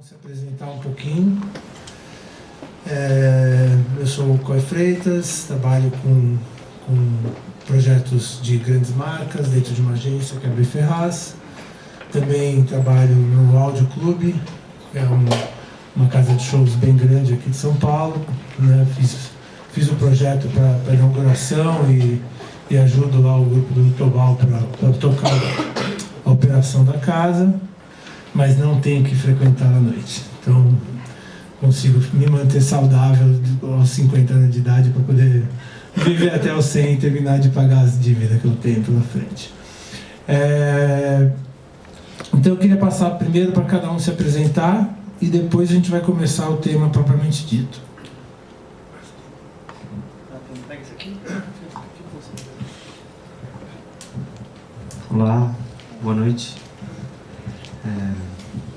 se apresentar um pouquinho. Eu sou o Coy Freitas, trabalho com projetos de grandes marcas dentro de uma agência que é a B Ferraz. Também trabalho no Áudio Clube, que é uma casa de shows bem grande aqui de São Paulo. Né? Fiz um projeto para inauguração e ajudo lá o grupo do Tobal para tocar a operação da casa, mas não tenho que frequentar à noite. Então, consigo me manter saudável aos 50 anos de idade para poder viver até os 100 e terminar de pagar as dívidas que eu tenho pela frente. Então, eu queria passar primeiro para cada um se apresentar e depois a gente vai começar o tema propriamente dito. Olá, boa noite.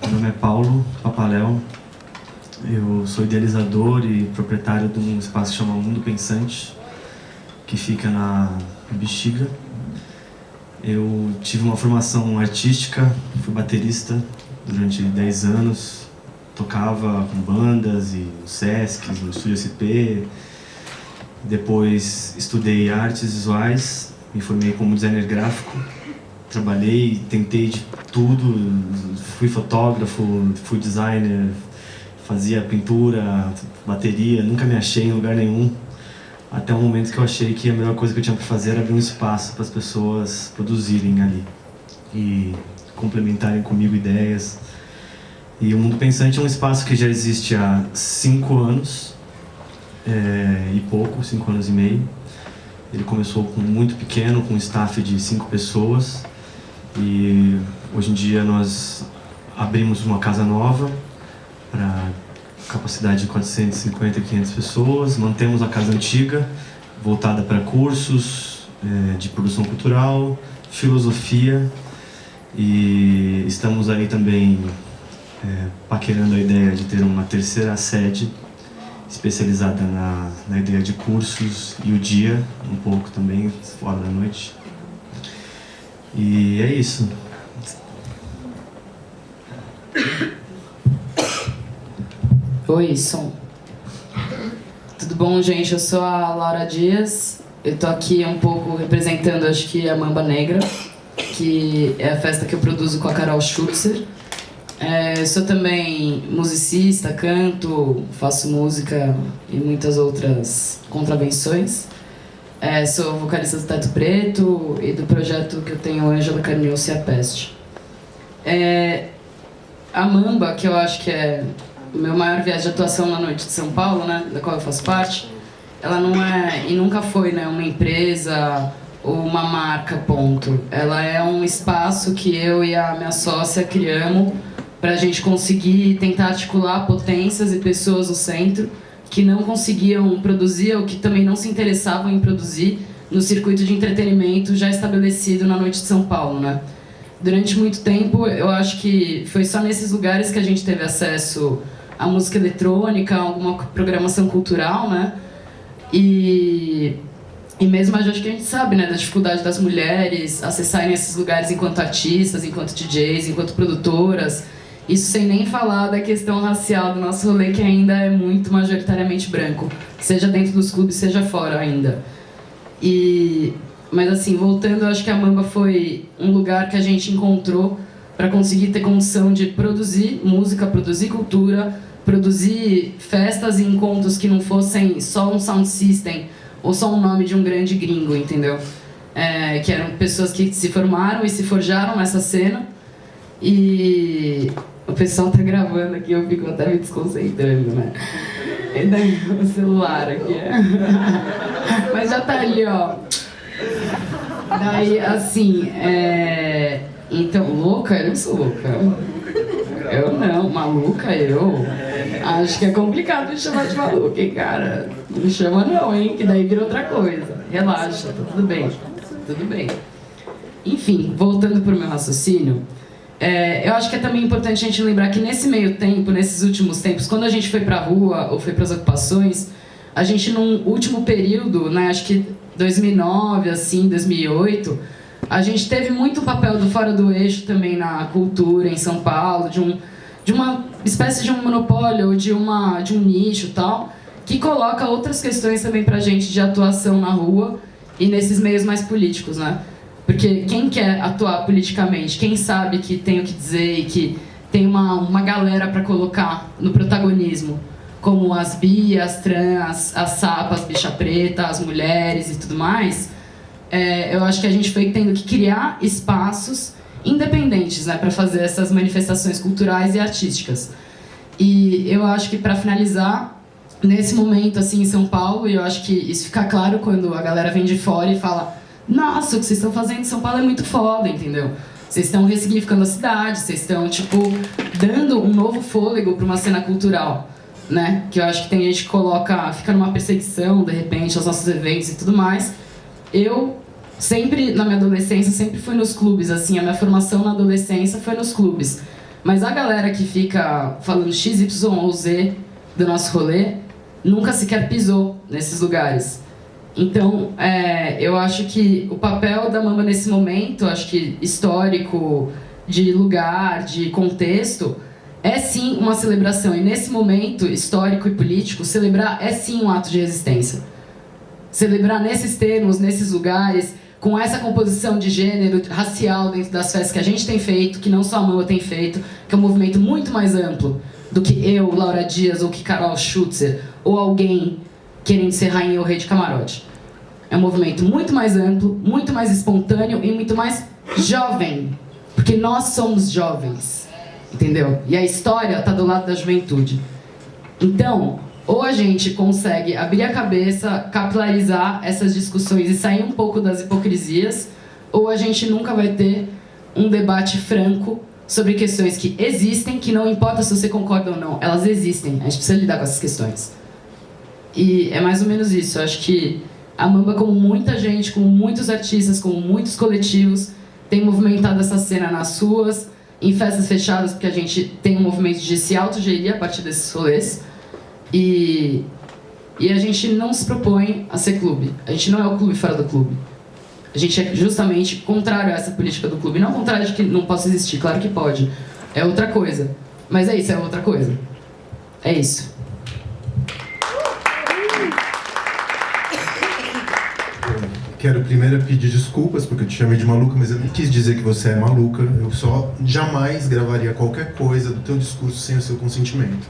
Meu nome é Paulo Papaléu. Eu sou idealizador e proprietário de um espaço que chama Mundo Pensante, que fica na Bexiga. Eu tive uma formação artística, fui baterista durante 10 anos, tocava com bandas e no Sesc, no Estúdio SP. Depois estudei artes visuais, me formei como designer gráfico. Trabalhei, tentei de tudo, fui fotógrafo, fui designer, fazia pintura, bateria, nunca me achei em lugar nenhum. Até o momento que eu achei que a melhor coisa que eu tinha para fazer era abrir um espaço para as pessoas produzirem ali e complementarem comigo ideias. E o Mundo Pensante é um espaço que já existe há 5 anos e pouco, 5 anos e meio. Ele começou muito pequeno, com um staff de 5 pessoas. E hoje em dia nós abrimos uma casa nova para capacidade de 450 a 500 pessoas. Mantemos a casa antiga, voltada para cursos de produção cultural, filosofia. E estamos aí também paquerando a ideia de ter uma terceira sede especializada na ideia de cursos e o dia, um pouco também, fora da noite. E é isso. Oi, som. Tudo bom, gente? Eu sou a Laura Dias. Eu tô aqui um pouco representando, acho que, a Mamba Negra, que é a festa que eu produzo com a Carol Schutzer. Sou também musicista, canto, faço música e muitas outras contravenções. Sou vocalista do Teto Preto e do projeto que eu tenho, Ângela Carnielce e a Peste. A Mamba, que eu acho que é o meu maior viagem de atuação na noite de São Paulo, né, da qual eu faço parte, ela não é e nunca foi, né, uma empresa ou uma marca, ponto. Ela é um espaço que eu e a minha sócia criamos para a gente conseguir tentar articular potências e pessoas no centro que não conseguiam produzir ou que também não se interessavam em produzir no circuito de entretenimento já estabelecido na noite de São Paulo, né? Durante muito tempo, eu acho que foi só nesses lugares que a gente teve acesso à música eletrônica, a alguma programação cultural, né? E mesmo acho que a gente sabe, né, da dificuldade das mulheres acessarem esses lugares enquanto artistas, enquanto DJs, enquanto produtoras. Isso sem nem falar da questão racial do nosso rolê, que ainda é muito majoritariamente branco, seja dentro dos clubes, seja fora ainda. Mas assim, voltando, eu acho que a Mamba foi um lugar que a gente encontrou para conseguir ter condição de produzir música, produzir cultura, produzir festas e encontros que não fossem só um sound system ou só um nome de um grande gringo, entendeu? Que eram pessoas que se formaram e se forjaram nessa cena. E o pessoal tá gravando aqui, eu fico até me desconcentrando, né? E daí o celular aqui, mas já tá ali, ó. Daí, assim, então, louca? Eu não sou louca. Eu não, maluca eu. Acho que é complicado me chamar de maluca, hein, cara? Não me chama não, hein, que daí vira outra coisa. Relaxa, tá tudo bem, tudo bem. Enfim, voltando pro meu raciocínio, eu acho que é também importante a gente lembrar que nesse meio tempo, nesses últimos tempos, quando a gente foi pra rua ou foi pras ocupações, a gente num último período, né, acho que 2009, assim, 2008, a gente teve muito papel do Fora do Eixo também na cultura em São Paulo, de uma espécie de um monopólio ou de um nicho e tal, que coloca outras questões também pra gente de atuação na rua e nesses meios mais políticos, né? Porque quem quer atuar politicamente, quem sabe que tem o que dizer e que tem uma galera para colocar no protagonismo, como as bi, as trans, as sapas, bicha preta, as mulheres e tudo mais, eu acho que a gente foi tendo que criar espaços independentes, né, para fazer essas manifestações culturais e artísticas. E eu acho que, para finalizar, nesse momento assim em São Paulo, e eu acho que isso fica claro quando a galera vem de fora e fala: nossa, o que vocês estão fazendo em São Paulo é muito foda, entendeu? Vocês estão ressignificando a cidade, vocês estão, tipo, dando um novo fôlego para uma cena cultural, né? Que eu acho que tem gente que fica numa perseguição, de repente, aos nossos eventos e tudo mais. Eu sempre, na minha adolescência, sempre fui nos clubes, assim, a minha formação na adolescência foi nos clubes. Mas a galera que fica falando X, Y ou Z do nosso rolê, nunca sequer pisou nesses lugares. Então, eu acho que o papel da Mamba nesse momento, acho que histórico, de lugar, de contexto, é sim uma celebração. E nesse momento histórico e político, celebrar é sim um ato de resistência. Celebrar nesses termos, nesses lugares, com essa composição de gênero, racial dentro das festas que a gente tem feito, que não só a Mamba tem feito, que é um movimento muito mais amplo do que eu, Laura Dias, ou que Carol Schutzer, ou alguém querendo ser rainha ou rei de camarote. É um movimento muito mais amplo, muito mais espontâneo e muito mais jovem. Porque nós somos jovens, entendeu? E a história está do lado da juventude. Então, ou a gente consegue abrir a cabeça, capilarizar essas discussões e sair um pouco das hipocrisias, ou a gente nunca vai ter um debate franco sobre questões que existem, que não importa se você concorda ou não, elas existem. A gente precisa lidar com essas questões. E é mais ou menos isso. Eu acho que a Mamba, como muita gente, como muitos artistas, como muitos coletivos, tem movimentado essa cena nas ruas, em festas fechadas, porque a gente tem um movimento de se autogerir a partir desses rolês. E a gente não se propõe a ser clube. A gente não é o clube fora do clube. A gente é justamente contrário a essa política do clube. Não contrário de que não possa existir, claro que pode. É outra coisa. Mas é isso, é outra coisa. É isso. Quero primeiro pedir desculpas, porque eu te chamei de maluca, mas eu não quis dizer que você é maluca. Eu só jamais gravaria qualquer coisa do teu discurso sem o seu consentimento.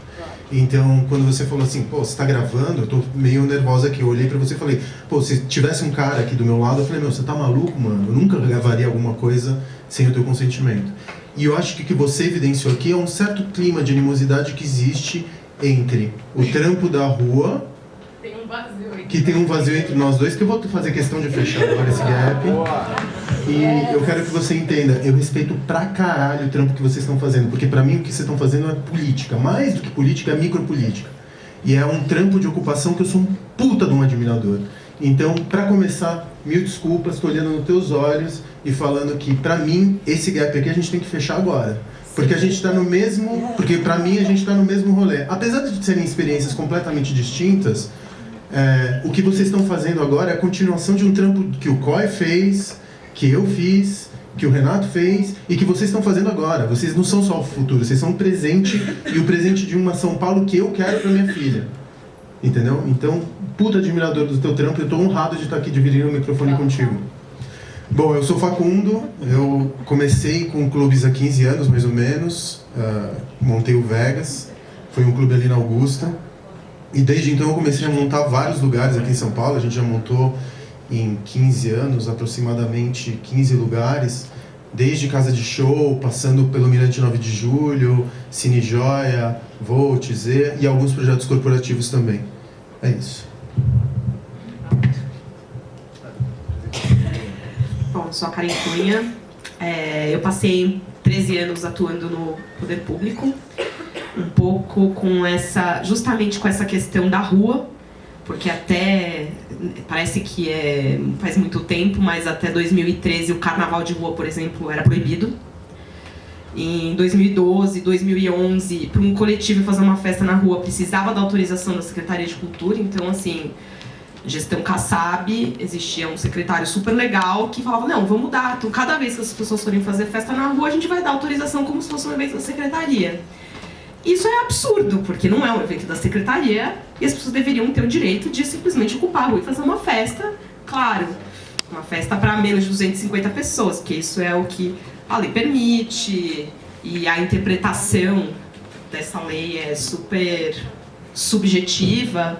Então, quando você falou assim, pô, você tá gravando, eu tô meio nervosa aqui. Eu olhei pra você e falei, pô, se tivesse um cara aqui do meu lado, eu falei, meu, você tá maluco, mano? Eu nunca gravaria alguma coisa sem o teu consentimento. E eu acho que o que você evidenciou aqui é um certo clima de animosidade que existe entre o trampo da rua... Que tem um vazio entre nós dois, que eu vou fazer questão de fechar agora esse gap. E eu quero que você entenda, eu respeito pra caralho o trampo que vocês estão fazendo, porque pra mim o que vocês estão fazendo é política. Mais do que política, é micropolítica. E é um trampo de ocupação que eu sou um puta de um admirador. Então, pra começar, mil desculpas, tô olhando nos teus olhos e falando que, pra mim, esse gap aqui a gente tem que fechar agora. Porque a gente tá no mesmo... Porque pra mim a gente tá no mesmo rolê. Apesar de serem experiências completamente distintas, o que vocês estão fazendo agora é a continuação de um trampo que o Coy fez, que eu fiz, que o Renato fez e que vocês estão fazendo agora. Vocês não são só o futuro, vocês são o presente e o presente de uma São Paulo que eu quero para minha filha. Entendeu? Então, puta admirador do teu trampo, eu estou honrado de estar aqui dividindo o microfone contigo. Bom, eu sou Facundo, eu comecei com clubes há 15 anos, mais ou menos, montei o Vegas, foi um clube ali na Augusta. E desde então eu comecei a montar vários lugares aqui em São Paulo. A gente já montou em 15 anos aproximadamente 15 lugares, desde casa de show, passando pelo Mirante 9 de Julho, Cine Joia, Volt, Z e alguns projetos corporativos também. É isso. Bom, sou a Karen Cunha. Eu passei 13 anos atuando no poder público. Um pouco justamente com essa questão da rua, porque até, parece que faz muito tempo, mas até 2013 o carnaval de rua, por exemplo, era proibido. Em 2012, 2011, para um coletivo fazer uma festa na rua, precisava da autorização da Secretaria de Cultura, então, assim, gestão Kassab, existia um secretário super legal que falava, não, vamos mudar, então cada vez que as pessoas forem fazer festa na rua, a gente vai dar autorização como se fosse um evento da Secretaria. Isso é absurdo, porque não é um evento da secretaria e as pessoas deveriam ter o direito de simplesmente ocupar a rua e fazer uma festa, claro, uma festa para menos de 250 pessoas, porque isso é o que a lei permite e a interpretação dessa lei é super subjetiva.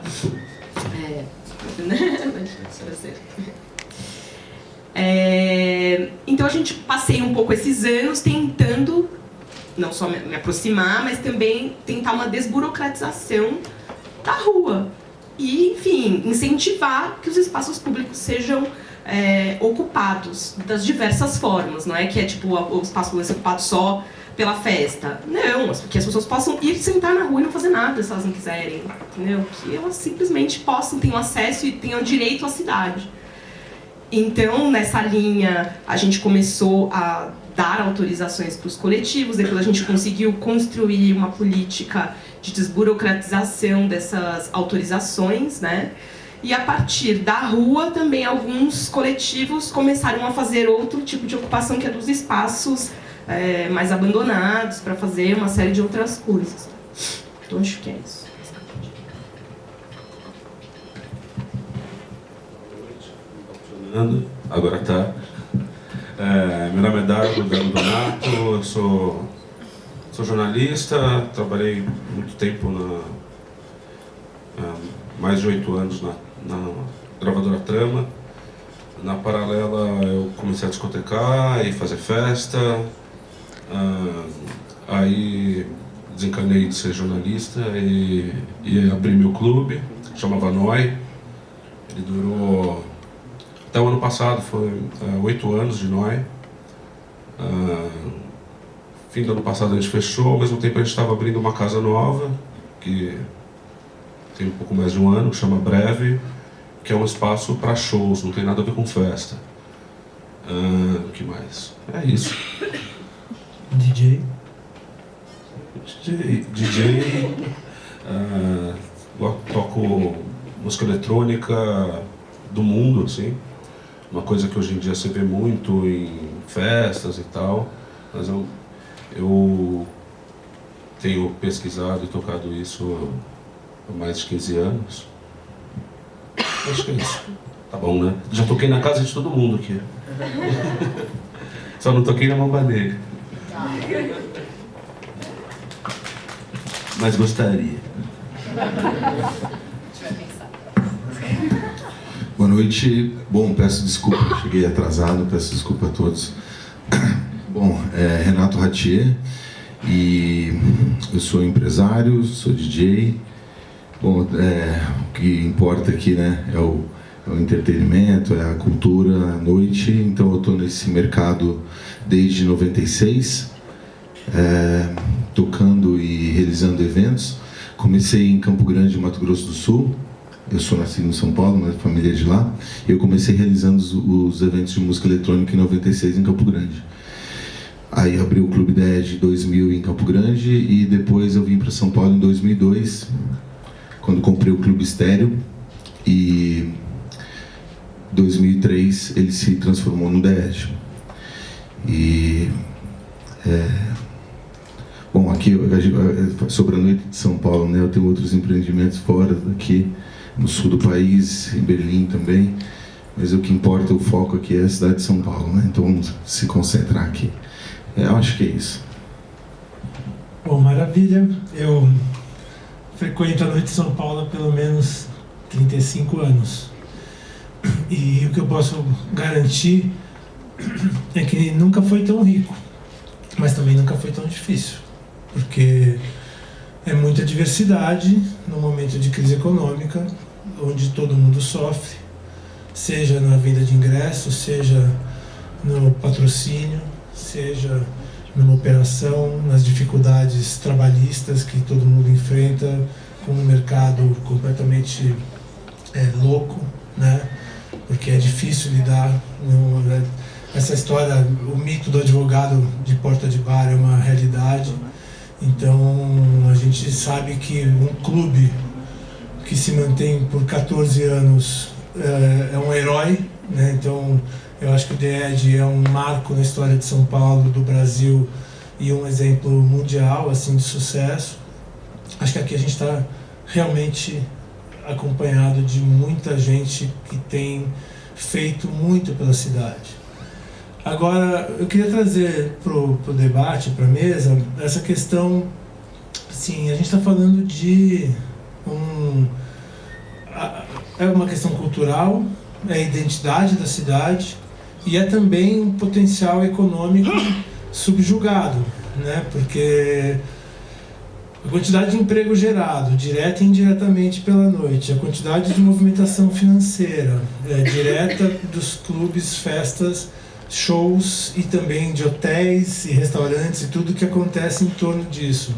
Então a gente passei um pouco esses anos tentando não só me aproximar, mas também tentar uma desburocratização da rua e, enfim, incentivar que os espaços públicos sejam ocupados das diversas formas, não é que é tipo o espaço público ser ocupado só pela festa, não, que as pessoas possam ir sentar na rua e não fazer nada se elas não quiserem, entendeu? Que elas simplesmente possam ter acesso e tenham direito à cidade. Então, nessa linha, a gente começou a dar autorizações para os coletivos, depois a gente conseguiu construir uma política de desburocratização dessas autorizações, né? E a partir da rua também alguns coletivos começaram a fazer outro tipo de ocupação, que é dos espaços mais abandonados, para fazer uma série de outras coisas. Então acho que é isso. Agora tá. Meu nome é Dardo Donato, eu sou jornalista, trabalhei muito tempo mais de 8 anos na gravadora Trama. Na paralela eu comecei a discotecar e fazer festa, aí desencanei de ser jornalista e abri meu clube, chamava Noi. Ele durou até o ano passado, foi 8 anos de Noi. Fim do ano passado a gente fechou, ao mesmo tempo a gente estava abrindo uma casa nova, que tem um pouco mais de um ano, chama Breve, que é um espaço para shows, não tem nada a ver com festa. O que mais? É isso. DJ, toco música eletrônica do mundo, assim. Uma coisa que hoje em dia se vê muito em festas e tal, mas eu tenho pesquisado e tocado isso há mais de 15 anos. Acho que é isso. Tá bom, né? Já toquei na casa de todo mundo aqui. Só não toquei na Mamba Negra. Mas gostaria. Boa noite. Bom, peço desculpa, cheguei atrasado, peço desculpa a todos. Bom, Renato Ratier, e eu sou empresário, sou DJ. Bom, o que importa aqui, né, é o entretenimento, é a cultura, a noite. Então eu estou nesse mercado desde 96, tocando e realizando eventos. Comecei em Campo Grande, Mato Grosso do Sul. Eu sou nascido em São Paulo, minha família é de lá. Eu comecei realizando os eventos de música eletrônica em 96 em Campo Grande. Aí abri o Clube 10 de 2000 em Campo Grande e depois eu vim para São Paulo em 2002, quando comprei o Clube Estéreo, e em 2003 ele se transformou no DED. E bom, aqui sobre a noite de São Paulo, né, eu tenho outros empreendimentos fora daqui, no sul do país, em Berlim também, mas o que importa, o foco aqui é a cidade de São Paulo, né? Então vamos se concentrar aqui. Eu acho que é isso. Bom, maravilha. Eu frequento a Noite de São Paulo há pelo menos 35 anos. E o que eu posso garantir é que nunca foi tão rico, mas também nunca foi tão difícil. Porque é muita diversidade no momento de crise econômica, onde todo mundo sofre, seja na venda de ingressos, seja no patrocínio, seja numa operação, nas dificuldades trabalhistas que todo mundo enfrenta, com um mercado completamente louco, né? Porque é difícil lidar. Essa história, o mito do advogado de porta de bar é uma realidade. Então a gente sabe que um clube que se mantém por 14 anos é um herói, né? Então eu acho que o DED é um marco na história de São Paulo, do Brasil, e um exemplo mundial assim de sucesso. acho que aqui a gente está realmente acompanhado de muita gente que tem feito muito pela cidade. Agora, eu queria trazer para o debate, para a mesa, essa questão, assim, a gente está falando de é uma questão cultural, é a identidade da cidade e é também um potencial econômico subjugado, né? Porque a quantidade de emprego gerado, direta e indiretamente pela noite, a quantidade de movimentação financeira, direta dos clubes, festas, shows e também de hotéis e restaurantes e tudo que acontece em torno disso,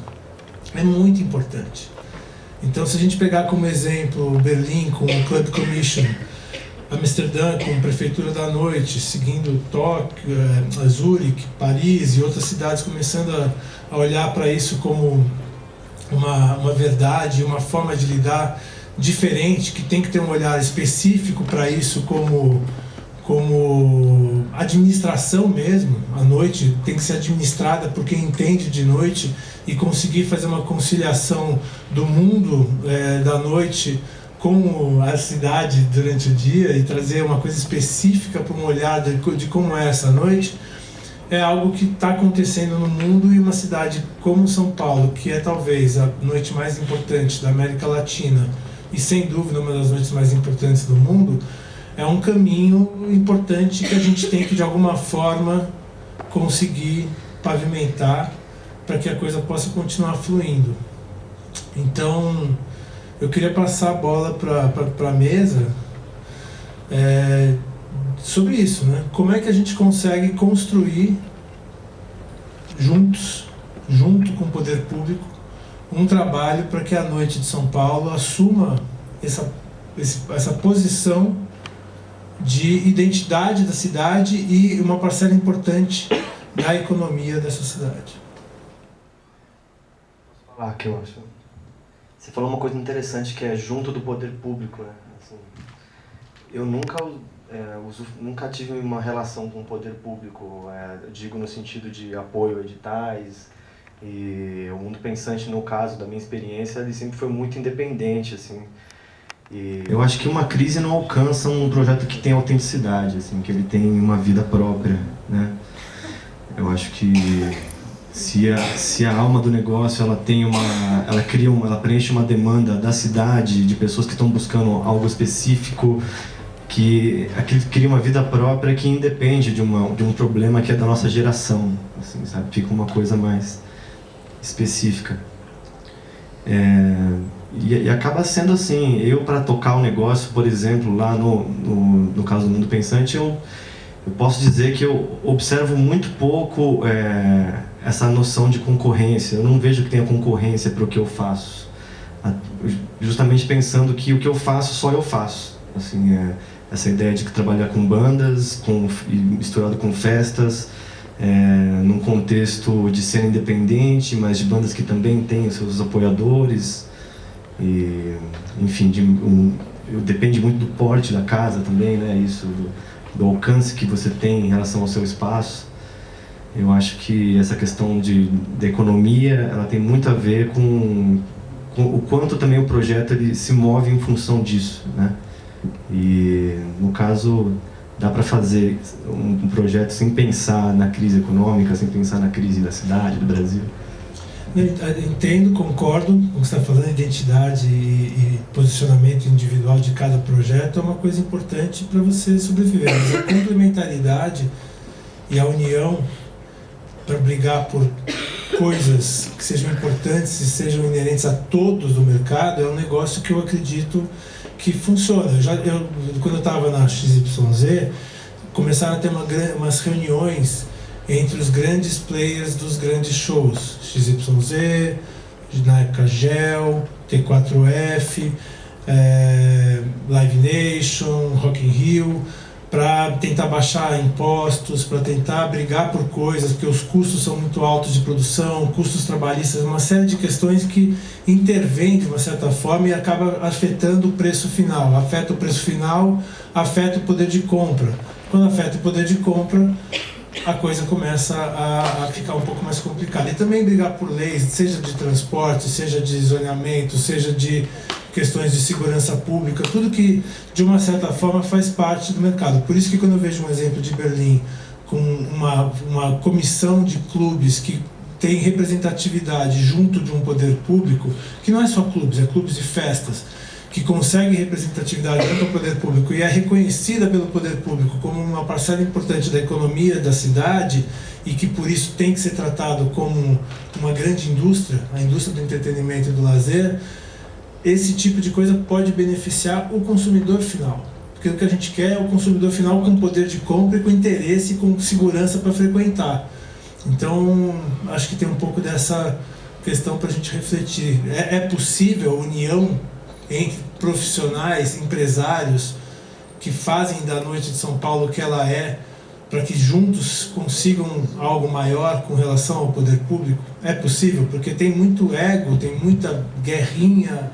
é muito importante. Então, se a gente pegar como exemplo Berlim com o Club Commission, Amsterdã com a Prefeitura da Noite, seguindo Tóquio, Zurique, Paris e outras cidades começando a olhar para isso como uma verdade, uma forma de lidar diferente, que tem que ter um olhar específico para isso como administração mesmo. A noite tem que ser administrada por quem entende de noite e conseguir fazer uma conciliação do mundo da noite com a cidade durante o dia e trazer uma coisa específica para um olhar de como é essa noite, é algo que está acontecendo no mundo, e uma cidade como São Paulo, que é talvez a noite mais importante da América Latina e sem dúvida uma das noites mais importantes do mundo, é um caminho importante que a gente tem que de alguma forma conseguir pavimentar para que a coisa possa continuar fluindo. Então, eu queria passar a bola para a mesa sobre isso, né? Como é que a gente consegue construir junto com o poder público, um trabalho para que a noite de São Paulo assuma essa posição de identidade da cidade e uma parcela importante da economia dessa cidade. Posso falar que eu acho? Você falou uma coisa interessante, que é junto do poder público, né? Assim, eu nunca tive uma relação com o poder público, digo no sentido de apoio a editais, e o Mundo Pensante, no caso da minha experiência, ele sempre foi muito independente, assim. E eu acho que uma crise não alcança um projeto que tem autenticidade, assim, que ele tem uma vida própria, né? Eu acho que se a alma do negócio ela preenche uma demanda da cidade, de pessoas que estão buscando algo específico, que aquilo cria uma vida própria que independe de um problema que é da nossa geração, assim, sabe? Fica uma coisa mais específica. E acaba sendo assim, eu para tocar o negócio, por exemplo, lá no caso do Mundo Pensante, eu posso dizer que eu observo muito pouco essa noção de concorrência. Eu não vejo que tenha concorrência para o que eu faço, justamente pensando que o que eu faço, só eu faço. Assim, essa ideia de trabalhar com bandas, misturado com festas, num contexto de cena independente, mas de bandas que também têm os seus apoiadores. E, enfim, depende muito do porte da casa também, né? Isso, do alcance que você tem em relação ao seu espaço. Eu acho que essa questão da economia, ela tem muito a ver com o quanto também o projeto ele se move em função disso, né? E, no caso, dá para fazer um projeto sem pensar na crise econômica, sem pensar na crise da cidade, do Brasil. Entendo, concordo com o que você está falando. Identidade e posicionamento individual de cada projeto é uma coisa importante para você sobreviver, mas a complementaridade e a união para brigar por coisas que sejam importantes e sejam inerentes a todos do mercado é um negócio que eu acredito que funciona. Quando eu estava na XYZ, começaram a ter umas reuniões entre os grandes players dos grandes shows, XYZ, na época Gel, T4F, Live Nation, Rock in Rio, para tentar baixar impostos, para tentar brigar por coisas, porque os custos são muito altos de produção, custos trabalhistas, uma série de questões que intervêm de uma certa forma e acaba afetando o preço final. Afeta o preço final, afeta o poder de compra. Quando afeta o poder de compra, a coisa começa a ficar um pouco mais complicada. E também brigar por leis, seja de transporte, seja de zoneamento, seja de questões de segurança pública, tudo que, de uma certa forma, faz parte do mercado. Por isso que quando eu vejo um exemplo de Berlim com uma comissão de clubes que tem representatividade junto de um poder público, que não é só clubes, é clubes e festas, que consegue representatividade junto ao poder público e é reconhecida pelo poder público como uma parcela importante da economia da cidade e que por isso tem que ser tratado como uma grande indústria, a indústria do entretenimento e do lazer, esse tipo de coisa pode beneficiar o consumidor final. Porque o que a gente quer é o consumidor final com poder de compra e com interesse e com segurança para frequentar. Então, acho que tem um pouco dessa questão para a gente refletir. É possível a união entre profissionais, empresários, que fazem da noite de São Paulo o que ela é, para que juntos consigam algo maior com relação ao poder público? É possível, porque tem muito ego, tem muita guerrinha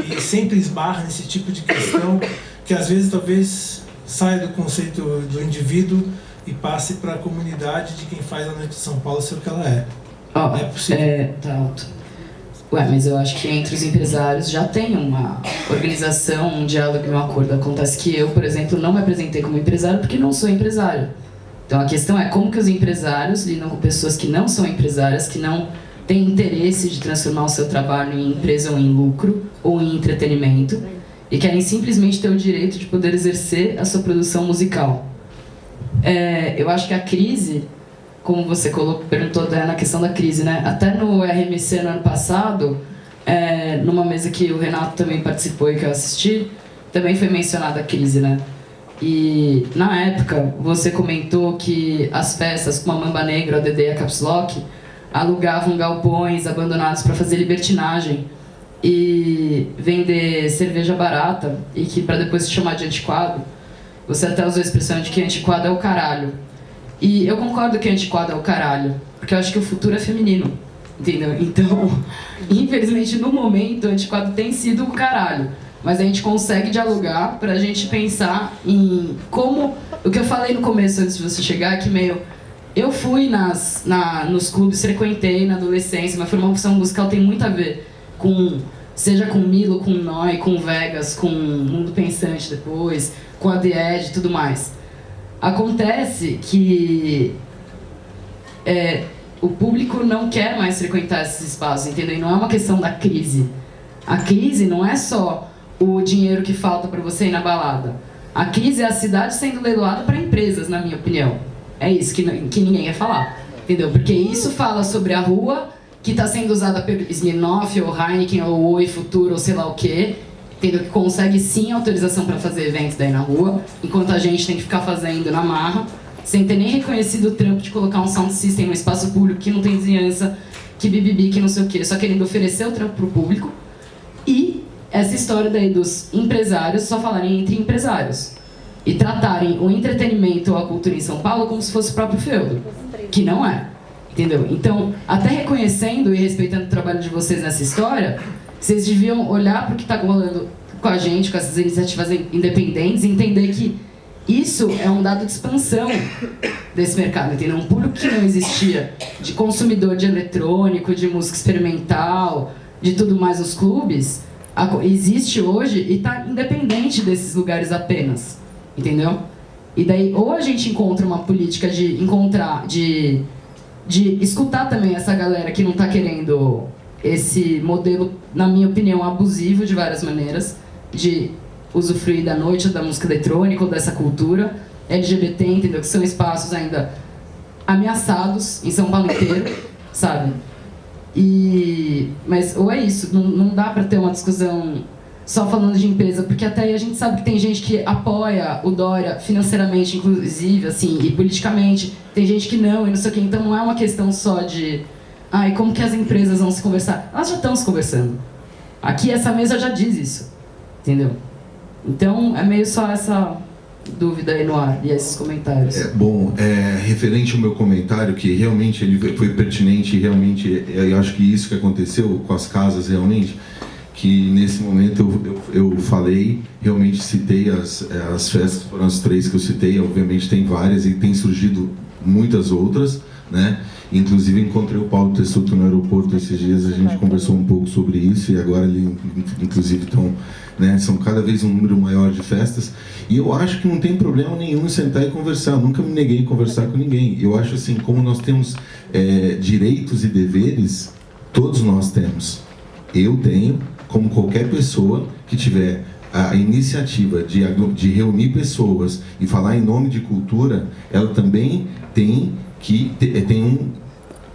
e sempre esbarra nesse tipo de questão que às vezes talvez saia do conceito do indivíduo e passe para a comunidade de quem faz a noite de São Paulo ser o que ela é. É possível. Tá alto. Ué, mas eu acho que entre os empresários já tem uma organização, um diálogo e um acordo. Acontece que eu, por exemplo, não me apresentei como empresário porque não sou empresário. Então a questão é como que os empresários lidam com pessoas que não são empresárias, que não têm interesse de transformar o seu trabalho em empresa ou em lucro ou em entretenimento e querem simplesmente ter o direito de poder exercer a sua produção musical. Eu acho que a crise, como você perguntou na questão da crise, né? Até no RMC no ano passado, numa mesa que o Renato também participou e que eu assisti, também foi mencionada a crise, né? E na época você comentou que as festas como a Mamba Negra, a DD e a Caps Lock alugavam galpões abandonados para fazer libertinagem e vender cerveja barata e que para depois se chamar de antiquado. Você até usou a expressão de que antiquado é o caralho. E eu concordo que antiquado é o caralho, porque eu acho que o futuro é feminino, entendeu? Então, infelizmente, no momento, o antiquado tem sido o caralho. Mas a gente consegue dialogar pra gente pensar em como... O que eu falei no começo, antes de você chegar, que meio... Eu fui nos clubes, frequentei na adolescência, minha formação musical tem muito a ver com... Seja com Milo, com Noi, com Vegas, com Mundo Pensante depois, com a The Edge e tudo mais. Acontece que o público não quer mais frequentar esses espaços, entendeu? E não é uma questão da crise. A crise não é só o dinheiro que falta para você ir na balada. A crise é a cidade sendo leiloada para empresas, na minha opinião. É isso que ninguém quer falar, entendeu? Porque isso fala sobre a rua que está sendo usada pelo Smirnoff, ou Heineken, ou Oi Futuro, ou sei lá o quê, entendeu? Que consegue sim autorização para fazer eventos daí na rua, enquanto a gente tem que ficar fazendo na marra, sem ter nem reconhecido o trampo de colocar um sound system no espaço público que não tem vizinhança, que bibibi, que não sei o quê, só querendo oferecer o trampo pro público. E essa história daí dos empresários só falarem entre empresários e tratarem o entretenimento ou a cultura em São Paulo como se fosse o próprio feudo, que não é, entendeu? Então, até reconhecendo e respeitando o trabalho de vocês nessa história, vocês deviam olhar para o que está rolando com a gente, com essas iniciativas independentes, e entender que isso é um dado de expansão desse mercado, entendeu? Um público que não existia de consumidor de eletrônico, de música experimental, de tudo mais nos clubes, existe hoje e está independente desses lugares apenas, entendeu? E daí, ou a gente encontra uma política de escutar também essa galera que não está querendo esse modelo, na minha opinião, abusivo de várias maneiras, de usufruir da noite, da música eletrônica, ou dessa cultura LGBT, entendeu? Que são espaços ainda ameaçados em São Paulo inteiro, sabe? Mas ou é isso, não dá pra ter uma discussão só falando de empresa, porque até aí a gente sabe que tem gente que apoia o Dória financeiramente, inclusive, assim, e politicamente, tem gente que não, e não sei o quê, então não é uma questão só de e como que as empresas vão se conversar? Elas já estão se conversando. Aqui essa mesa já diz isso, entendeu? Então é meio só essa dúvida aí no ar e esses comentários. Referente ao meu comentário, que realmente ele foi pertinente, realmente eu acho que isso que aconteceu com as casas realmente, que nesse momento eu falei, realmente citei as festas, foram as 3 que eu citei, obviamente tem várias e tem surgido muitas outras, né? Inclusive encontrei o Paulo Tessuto no aeroporto esses dias, a gente conversou um pouco sobre isso, e agora ele, inclusive, estão, né, são cada vez um número maior de festas, e eu acho que não tem problema nenhum em sentar e conversar. Eu nunca me neguei a conversar com ninguém. Eu acho assim, como nós temos direitos e deveres, todos nós temos. Eu tenho, como qualquer pessoa que tiver a iniciativa de reunir pessoas e falar em nome de cultura, ela também tem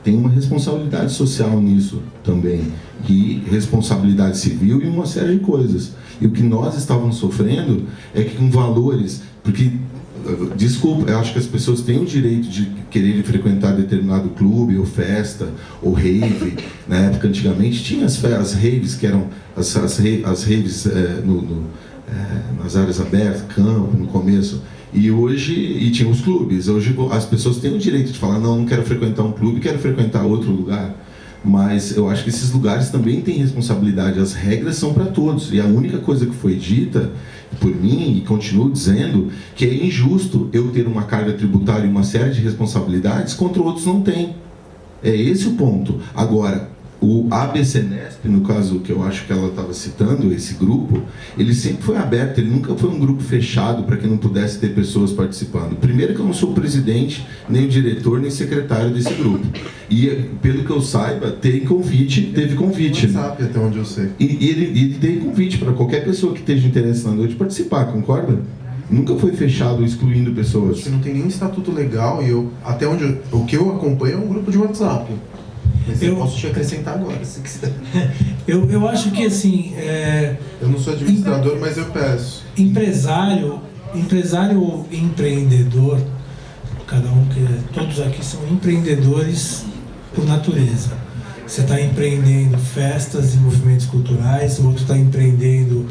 uma responsabilidade social nisso também, e responsabilidade civil e uma série de coisas. E o que nós estávamos sofrendo é que com valores, porque, desculpa, eu acho que as pessoas têm o direito de querer frequentar determinado clube, ou festa, ou rave. Na época, antigamente, tinha as raves, que eram as raves nas áreas abertas, campo, no começo. E tinha os clubes. Hoje as pessoas têm o direito de falar, não quero frequentar um clube, quero frequentar outro lugar. Mas eu acho que esses lugares também têm responsabilidade. As regras são para todos. E a única coisa que foi dita por mim, e continuo dizendo, que é injusto eu ter uma carga tributária e uma série de responsabilidades contra outros não têm. É esse o ponto. Agora, o ABCNesp, no caso que eu acho que ela estava citando, esse grupo, ele sempre foi aberto, ele nunca foi um grupo fechado para que não pudesse ter pessoas participando. Primeiro que eu não sou o presidente, nem o diretor, nem secretário desse grupo. E, pelo que eu saiba, teve convite. WhatsApp, até onde eu sei. E ele teve convite para qualquer pessoa que esteja interesse na noite participar, concorda? Nunca foi fechado excluindo pessoas. Acho que não tem nenhum estatuto legal, e o que eu acompanho é um grupo de WhatsApp. Mas eu posso te acrescentar agora, se quiser. Eu acho que, assim... Eu não sou administrador, mas eu peço. Empresário ou empreendedor, todos aqui são empreendedores por natureza. Você está empreendendo festas e movimentos culturais, o outro está empreendendo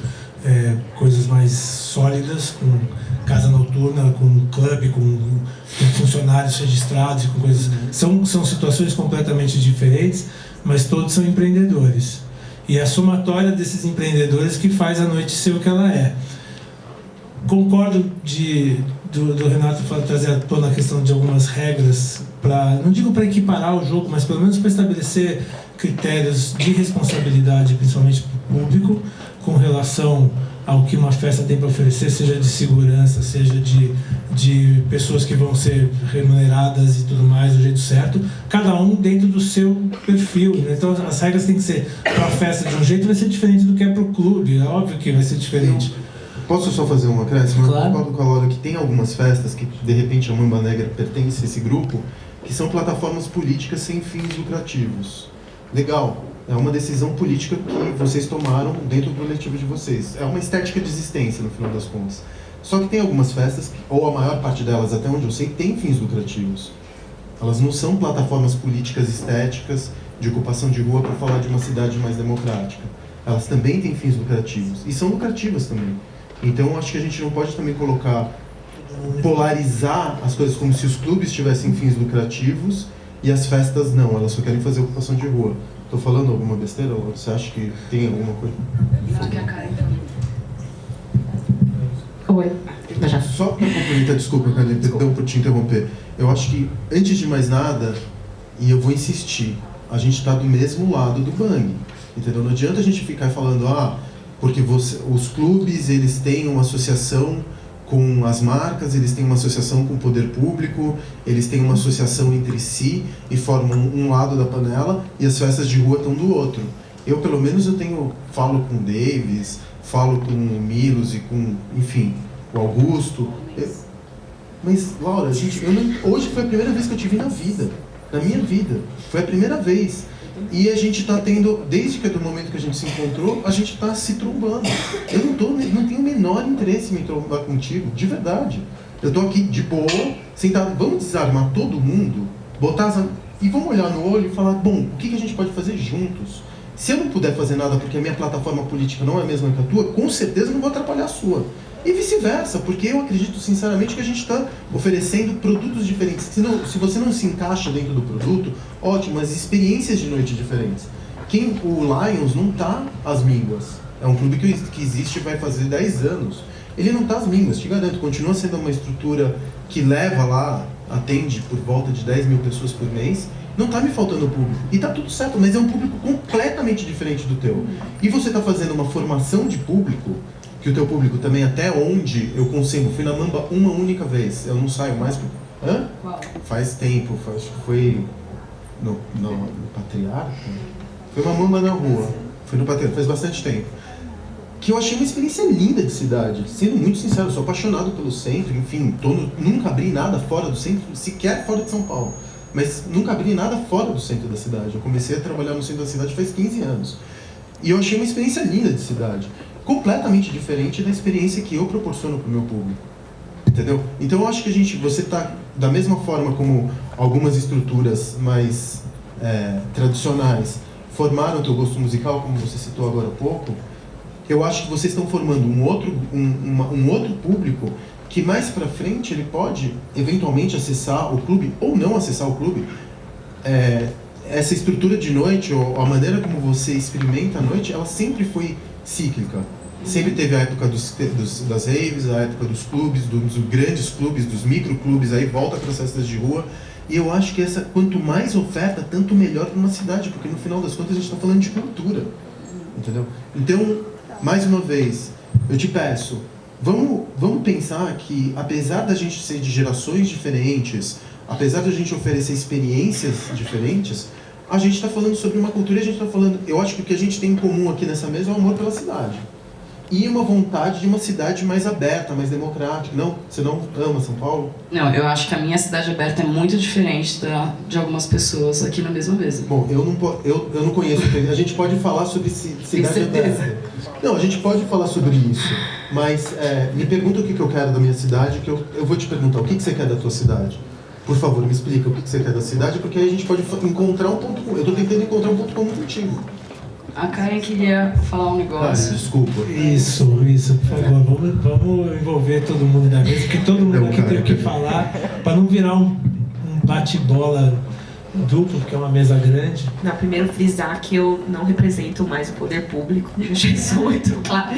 coisas mais sólidas, com casa noturna, com clube, com funcionários registrados e com coisas... São situações completamente diferentes, mas todos são empreendedores. E é a somatória desses empreendedores que faz a noite ser o que ela é. Concordo do Renato trazer à tona a questão de algumas regras, não digo para equiparar o jogo, mas pelo menos para estabelecer critérios de responsabilidade, principalmente para o público, com relação ao que uma festa tem para oferecer, seja de segurança, seja de pessoas que vão ser remuneradas e tudo mais do jeito certo, cada um dentro do seu perfil, né? Então as regras têm que ser para a festa de um jeito, vai ser diferente do que é para o clube, é óbvio que vai ser diferente. Posso só fazer um acréscimo? Claro. Eu concordo com a Laura que tem algumas festas que de repente a Mamba Negra pertence a esse grupo, que são plataformas políticas sem fins lucrativos. Legal. É uma decisão política que vocês tomaram dentro do coletivo de vocês. É uma estética de existência, no final das contas. Só que tem algumas festas, ou a maior parte delas, até onde eu sei, tem fins lucrativos. Elas não são plataformas políticas estéticas de ocupação de rua para falar de uma cidade mais democrática. Elas também têm fins lucrativos. E são lucrativas também. Então, acho que a gente não pode também polarizar as coisas como se os clubes tivessem fins lucrativos e as festas não. Elas só querem fazer ocupação de rua. Estou falando alguma besteira, Laura? Você acha que tem alguma coisa? Acho que a Karen Oi. Só para complementar, desculpa, Karen, perdão por te interromper. Eu acho que, antes de mais nada, e eu vou insistir, a gente está do mesmo lado do bang. Entendeu? Não adianta a gente ficar falando, porque os clubes, eles têm uma associação com as marcas, eles têm uma associação com o poder público, eles têm uma associação entre si e formam um lado da panela e as festas de rua estão do outro. Eu, pelo menos, falo com o Davis, falo com o Milos e com, enfim, o Augusto. Mas, Laura, hoje foi a primeira vez que eu te vi na minha vida. Foi a primeira vez. E a gente está tendo, desde que do momento que a gente se encontrou, a gente está se trombando. Eu não tenho o menor interesse em me trombar contigo, de verdade. Eu estou aqui de boa, sentado, vamos desarmar todo mundo, e vamos olhar no olho e falar, bom, o que a gente pode fazer juntos? Se eu não puder fazer nada porque a minha plataforma política não é a mesma que a tua, com certeza não vou atrapalhar a sua. E vice-versa, porque eu acredito sinceramente que a gente está oferecendo produtos diferentes. Se você não se encaixa dentro do produto, ótimo, mas experiências de noite diferentes. O Lions não está às mínguas. É um clube que existe e vai fazer 10 anos. Ele não está às mínguas, te garanto. Continua sendo uma estrutura que leva lá atende por volta de 10 mil pessoas por mês, não está me faltando público. E está tudo certo, mas é um público completamente diferente do teu. E você está fazendo uma formação de público, que o teu público também, até onde eu consigo, fui na Mamba uma única vez, eu não saio mais. Hã? Qual? Faz tempo, foi no Patriarca? Foi uma Mamba na rua, foi no Patriarca, faz bastante tempo. Que eu achei uma experiência linda de cidade. Sendo muito sincero, eu sou apaixonado pelo centro, enfim, nunca abri nada fora do centro, sequer fora de São Paulo. Mas nunca abri nada fora do centro da cidade. Eu comecei a trabalhar no centro da cidade faz 15 anos. E eu achei uma experiência linda de cidade. Completamente diferente da experiência que eu proporciono para o meu público. Entendeu? Então eu acho que você está, da mesma forma como algumas estruturas mais tradicionais formaram o teu gosto musical, como você citou agora há pouco, eu acho que vocês estão formando um outro público que mais pra frente ele pode eventualmente acessar o clube ou não acessar o clube. Essa estrutura de noite, ou a maneira como você experimenta a noite, ela sempre foi cíclica. Sempre teve a época das raves, a época dos clubes, dos grandes clubes, dos microclubes, aí volta para as festas de rua. E eu acho que quanto mais oferta, tanto melhor para uma cidade, porque no final das contas a gente está falando de cultura. Entendeu? Então, mais uma vez, eu te peço, vamos pensar que, apesar da gente ser de gerações diferentes, apesar da gente oferecer experiências diferentes, a gente está falando sobre uma cultura e a gente está falando... Eu acho que o que a gente tem em comum aqui nessa mesa é o amor pela cidade. E uma vontade de uma cidade mais aberta, mais democrática. Não? Você não ama São Paulo? Não, eu acho que a minha cidade aberta é muito diferente de algumas pessoas aqui na mesma mesa. Bom, eu não conheço. A gente pode falar sobre cidade aberta. Não, a gente pode falar sobre isso. Mas me pergunta o que eu quero da minha cidade, que eu vou te perguntar o que você quer da tua cidade. Por favor, me explica o que você quer da cidade, porque aí a gente pode encontrar um ponto comum. Eu estou tentando encontrar um ponto comum contigo. A Karen queria falar um negócio. Desculpa. Isso, por favor, vamos envolver todo mundo da mesa, porque todo mundo aqui tem o que falar, para não virar um bate-bola duplo, porque é uma mesa grande. Não, primeiro frisar que eu não represento mais o poder público, deixa isso muito claro.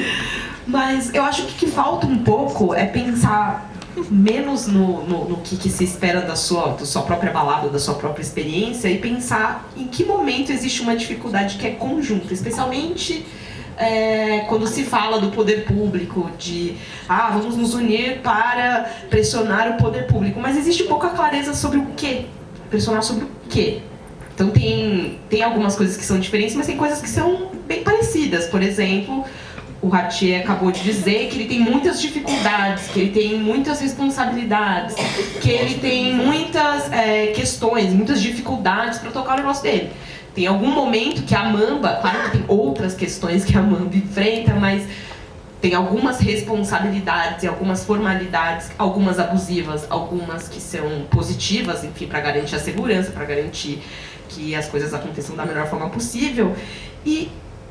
Mas eu acho que o que falta um pouco é pensar menos no que se espera da sua própria balada, da sua própria experiência, e pensar em que momento existe uma dificuldade que é conjunta, especialmente quando se fala do poder público, de vamos nos unir para pressionar o poder público, mas existe pouca clareza sobre o quê, pressionar sobre o quê. Então tem algumas coisas que são diferentes, mas tem coisas que são bem parecidas. Por exemplo, o Ratier acabou de dizer que ele tem muitas dificuldades, que ele tem muitas responsabilidades, que ele tem muitas questões, muitas dificuldades para tocar o negócio dele. Tem algum momento que a Mamba, claro que tem outras questões que a Mamba enfrenta, mas tem algumas responsabilidades e algumas formalidades, algumas abusivas, algumas que são positivas, enfim, para garantir a segurança, para garantir que as coisas aconteçam da melhor forma possível. E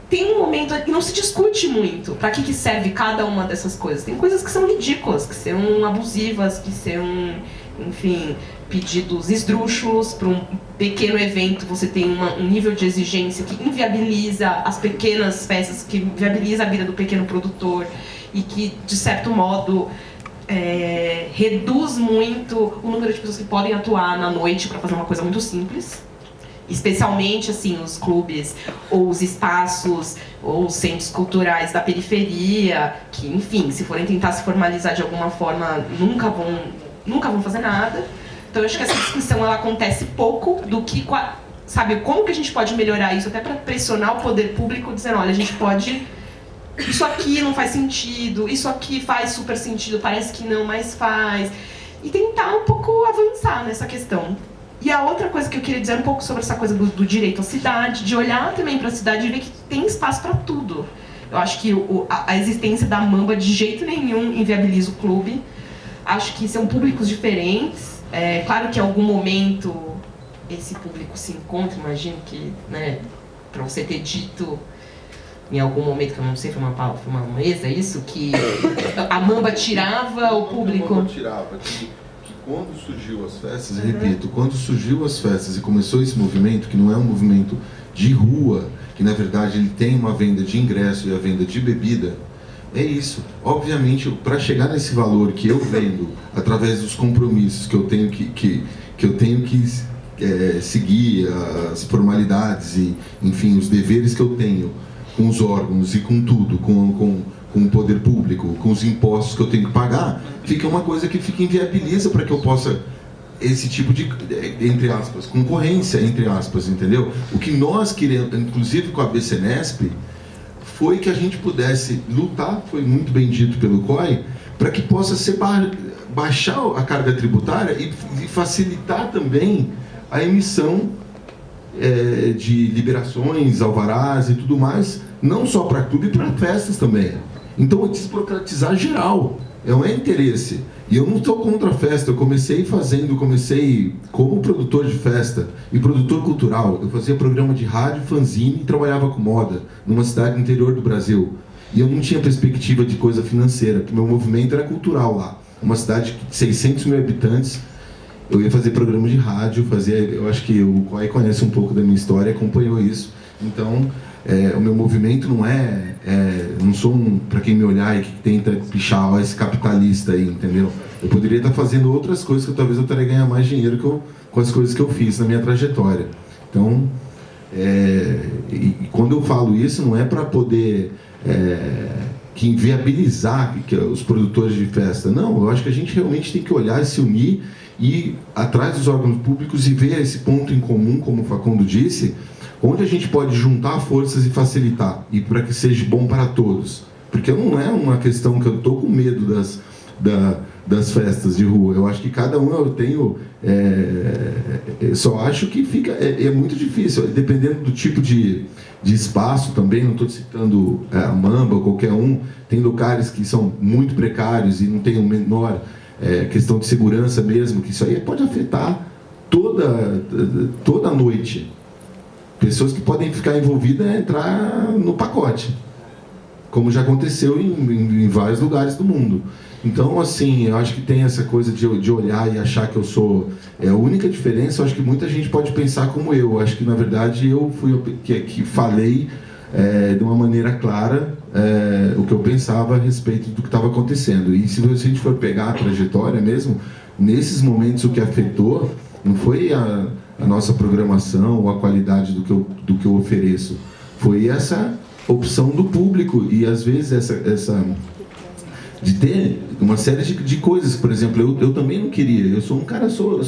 tem um momento que não se discute muito para que serve cada uma dessas coisas. Tem coisas que são ridículas, que são abusivas, que são, enfim, pedidos esdrúxulos. Para um pequeno evento você tem um nível de exigência que inviabiliza as pequenas festas, que inviabiliza a vida do pequeno produtor e que, de certo modo, reduz muito o número de pessoas que podem atuar na noite para fazer uma coisa muito simples. Especialmente assim os clubes ou os espaços ou os centros culturais da periferia, que, enfim, se forem tentar se formalizar de alguma forma, nunca vão fazer nada. Então eu acho que essa discussão ela acontece pouco do que, sabe, como que a gente pode melhorar isso, até para pressionar o poder público, dizendo, olha, a gente pode, isso aqui não faz sentido, isso aqui faz super sentido, parece que não, mas faz, e tentar um pouco avançar nessa questão. E a outra coisa que eu queria dizer é um pouco sobre essa coisa do direito à cidade, de olhar também para a cidade e ver que tem espaço para tudo. Eu acho que a existência da Mamba de jeito nenhum inviabiliza o clube. Acho que são públicos diferentes. Claro que em algum momento esse público se encontra, imagino que, né, para você ter dito em algum momento, que eu não sei, foi uma mesa, isso, que a Mamba tirava o público. A Mamba tirava, quando surgiu as festas, repito, quando surgiu as festas e começou esse movimento, que não é um movimento de rua, que na verdade ele tem uma venda de ingresso e a venda de bebida, É isso. Obviamente, para chegar nesse valor que eu vendo, através dos compromissos que eu tenho que seguir, as formalidades e, enfim, os deveres que eu tenho com os órgãos e com tudo, com o poder público, com os impostos que eu tenho que pagar, fica uma coisa que inviabiliza para que eu possa esse tipo de, entre aspas, concorrência, entre aspas, entendeu? O que nós queremos, inclusive com a BCNESP, foi que a gente pudesse lutar, foi muito bem dito pelo COI, para que possa ser baixar a carga tributária e facilitar também a emissão de liberações, alvarás e tudo mais, não só para clube, para festas também. Então, desburocratizar geral, não é interesse. E eu não estou contra a festa, eu comecei como produtor de festa e produtor cultural. Eu fazia programa de rádio, fanzine e trabalhava com moda, numa cidade do interior do Brasil. E eu não tinha perspectiva de coisa financeira, porque meu movimento era cultural lá. Uma cidade de 600 mil habitantes, eu ia fazer programa de rádio, eu acho que o COI conhece um pouco da minha história, acompanhou isso. Então, o meu movimento não sou para quem me olhar e que tenta pichar esse capitalista aí, entendeu? Eu poderia estar fazendo outras coisas que talvez eu estaria ganhando mais dinheiro com as coisas que eu fiz na minha trajetória. Então, e quando eu falo isso, não é para poder que inviabilizar os produtores de festa. Não, eu acho que a gente realmente tem que olhar e se unir e ir atrás dos órgãos públicos e ver esse ponto em comum, como o Facundo disse, onde a gente pode juntar forças e facilitar, e para que seja bom para todos. Porque não é uma questão que eu estou com medo das festas de rua. Eu acho que cada um eu tenho... eu só acho que é muito difícil, dependendo do tipo de espaço também, não estou citando a Mamba ou qualquer um, tem locais que são muito precários e não tem um menor questão de segurança mesmo, que isso aí pode afetar toda a noite. Pessoas que podem ficar envolvidas entrar no pacote, como já aconteceu em vários lugares do mundo. Então, assim, eu acho que tem essa coisa de olhar e achar que eu sou... a única diferença, eu acho que muita gente pode pensar como eu. Eu acho que, na verdade, eu fui que falei de uma maneira clara o que eu pensava a respeito do que estava acontecendo. E se a gente for pegar a trajetória mesmo, nesses momentos o que afetou não foi a nossa programação ou a qualidade do que eu ofereço. Foi essa opção do público e, às vezes, essa de ter uma série de coisas. Por exemplo, eu também não queria. Eu sou um cara, eu sou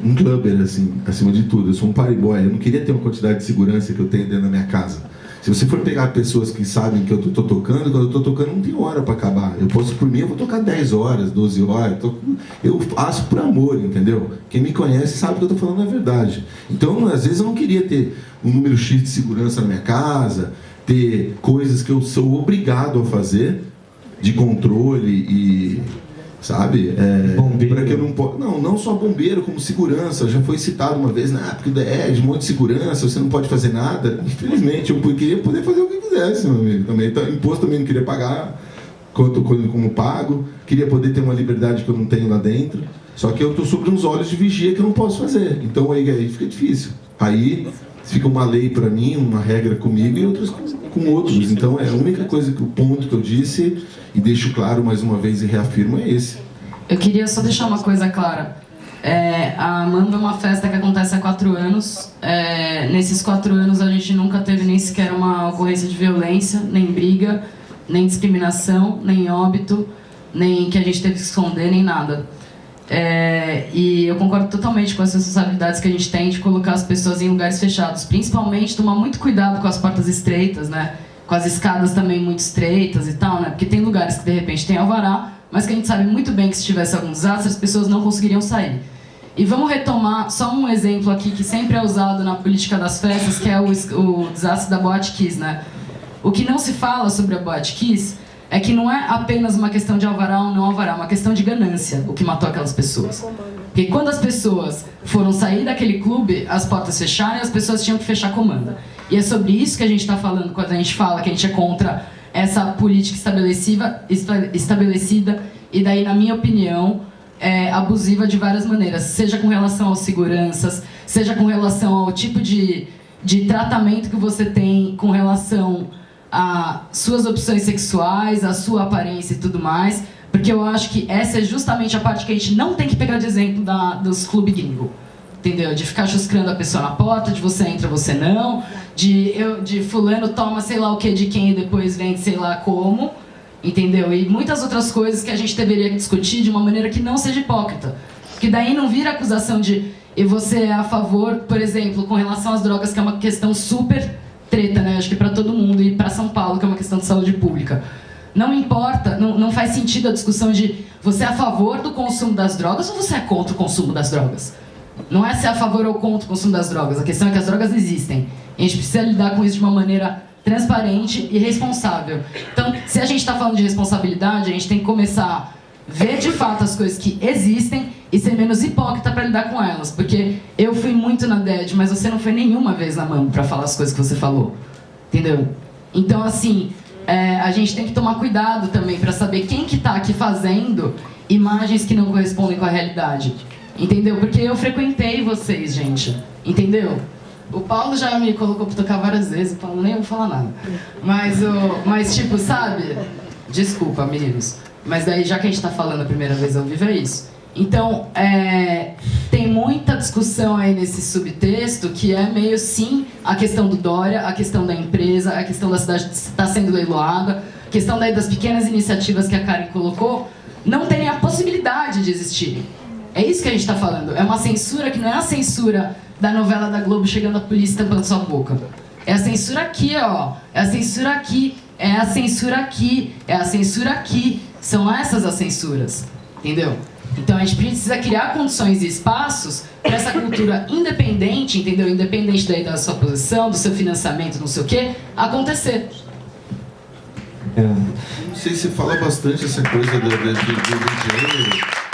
um clubber, assim, acima de tudo. Eu sou um party boy. Eu não queria ter uma quantidade de segurança que eu tenho dentro da minha casa. Se você for pegar pessoas que sabem que eu estou tocando, quando eu estou tocando não tem hora para acabar. Eu posso, por mim, eu vou tocar 10 horas, 12 horas. Eu faço por amor, entendeu? Quem me conhece sabe que eu estou falando a verdade. Então, às vezes eu não queria ter um número X de segurança na minha casa, ter coisas que eu sou obrigado a fazer, de controle e... sabe? Para que eu não só bombeiro, como segurança. Já foi citado uma vez, porque de um monte de segurança, você não pode fazer nada. Infelizmente, eu queria poder fazer o que quisesse, meu amigo. Também, imposto também não queria pagar, como pago. Queria poder ter uma liberdade que eu não tenho lá dentro. Só que eu estou sobre uns olhos de vigia que eu não posso fazer. Então aí fica difícil. Aí fica uma lei para mim, uma regra comigo e outras com outros. Então é a única coisa, o ponto que eu disse, e deixo claro mais uma vez e reafirmo, é esse. Eu queria só deixar uma coisa clara. A Mamba é uma festa que acontece há 4 anos. Nesses 4 anos a gente nunca teve nem sequer uma ocorrência de violência, nem briga, nem discriminação, nem óbito, nem que a gente teve que esconder, nem nada. E eu concordo totalmente com as responsabilidades que a gente tem de colocar as pessoas em lugares fechados, principalmente tomar muito cuidado com as portas estreitas, né? Com as escadas também muito estreitas e tal, né? Porque tem lugares que de repente tem alvará, mas que a gente sabe muito bem que se tivesse algum desastre as pessoas não conseguiriam sair. E vamos retomar só um exemplo aqui que sempre é usado na política das festas, que é o desastre da Boate Kiss, né? O que não se fala sobre a Boate Kiss é que não é apenas uma questão de alvará ou não alvará, é uma questão de ganância o que matou aquelas pessoas. Porque quando as pessoas foram sair daquele clube, as portas fecharam e as pessoas tinham que fechar comanda. E é sobre isso que a gente está falando quando a gente fala que a gente é contra essa política estabelecida e daí, na minha opinião, abusiva de várias maneiras. Seja com relação aos seguranças, seja com relação ao tipo de de tratamento que você tem com relação às suas opções sexuais, à sua aparência e tudo mais, porque eu acho que essa é justamente a parte que a gente não tem que pegar de exemplo dos clubes gringo, entendeu? De ficar chuscrando a pessoa na porta, de você entra, você não, de fulano toma sei lá o que de quem e depois vende sei lá como, entendeu? E muitas outras coisas que a gente deveria discutir de uma maneira que não seja hipócrita, que daí não vira acusação de e você é a favor, por exemplo, com relação às drogas, que é uma questão super treta, né? Acho que para todo mundo, e para São Paulo, que é uma questão de saúde pública. Não importa, não faz sentido a discussão de você é a favor do consumo das drogas ou você é contra o consumo das drogas. Não é se é a favor ou contra o consumo das drogas, a questão é que as drogas existem. E a gente precisa lidar com isso de uma maneira transparente e responsável. Então, se a gente está falando de responsabilidade, a gente tem que começar a ver de fato as coisas que existem e ser menos hipócrita para lidar com elas. Porque eu fui muito na DED, mas você não foi nenhuma vez na MAMBO para falar as coisas que você falou. Entendeu? Então, assim, a gente tem que tomar cuidado também para saber quem que tá aqui fazendo imagens que não correspondem com a realidade. Entendeu? Porque eu frequentei vocês, gente. Entendeu? O Paulo já me colocou pra tocar várias vezes, o Paulo nem vou falar nada. Mas tipo, sabe? Desculpa, meninos. Mas daí, já que a gente tá falando a primeira vez ao vivo, é isso. Então, tem muita discussão aí nesse subtexto, que é meio, sim, a questão do Dória, a questão da empresa, a questão da cidade estar sendo leiloada, a questão daí das pequenas iniciativas que a Karen colocou, não tem a possibilidade de existirem. É isso que a gente está falando. É uma censura que não é a censura da novela da Globo chegando a polícia tampando sua boca. É a censura aqui, ó. É a censura aqui. É a censura aqui. É a censura aqui. São essas as censuras. Entendeu? Então a gente precisa criar condições e espaços para essa cultura independente, entendeu? Independente daí da sua posição, do seu financiamento, não sei o quê, acontecer. Não sei se fala bastante essa coisa do gênero,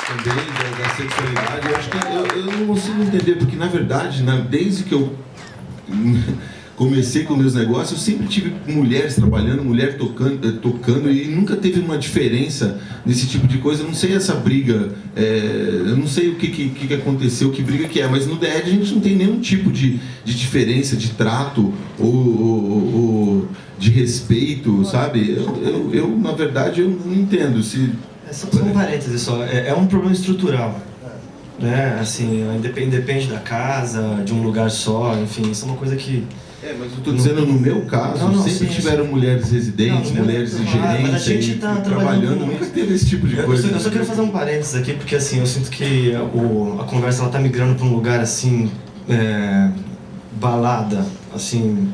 também da sexualidade. Eu acho que eu não consigo entender, porque na verdade, desde que eu comecei com meus negócios, eu sempre tive mulheres trabalhando, mulher tocando e nunca teve uma diferença nesse tipo de coisa. Eu não sei essa briga, eu não sei o que aconteceu, que briga que é, mas no DED a gente não tem nenhum tipo de diferença de trato ou de respeito, sabe? Eu na verdade, eu não entendo se... Só um parênteses só, é um problema estrutural, né? Assim, independe da casa, de um lugar só, enfim, isso é uma coisa que... mas eu estou dizendo, no meu caso, sempre tiveram mulheres residentes, mulheres em gerência, mas a gente tá trabalhando, nunca teve esse tipo de coisa. Eu só quero fazer um parênteses aqui, porque assim, eu sinto que a conversa ela tá migrando para um lugar assim, balada, assim,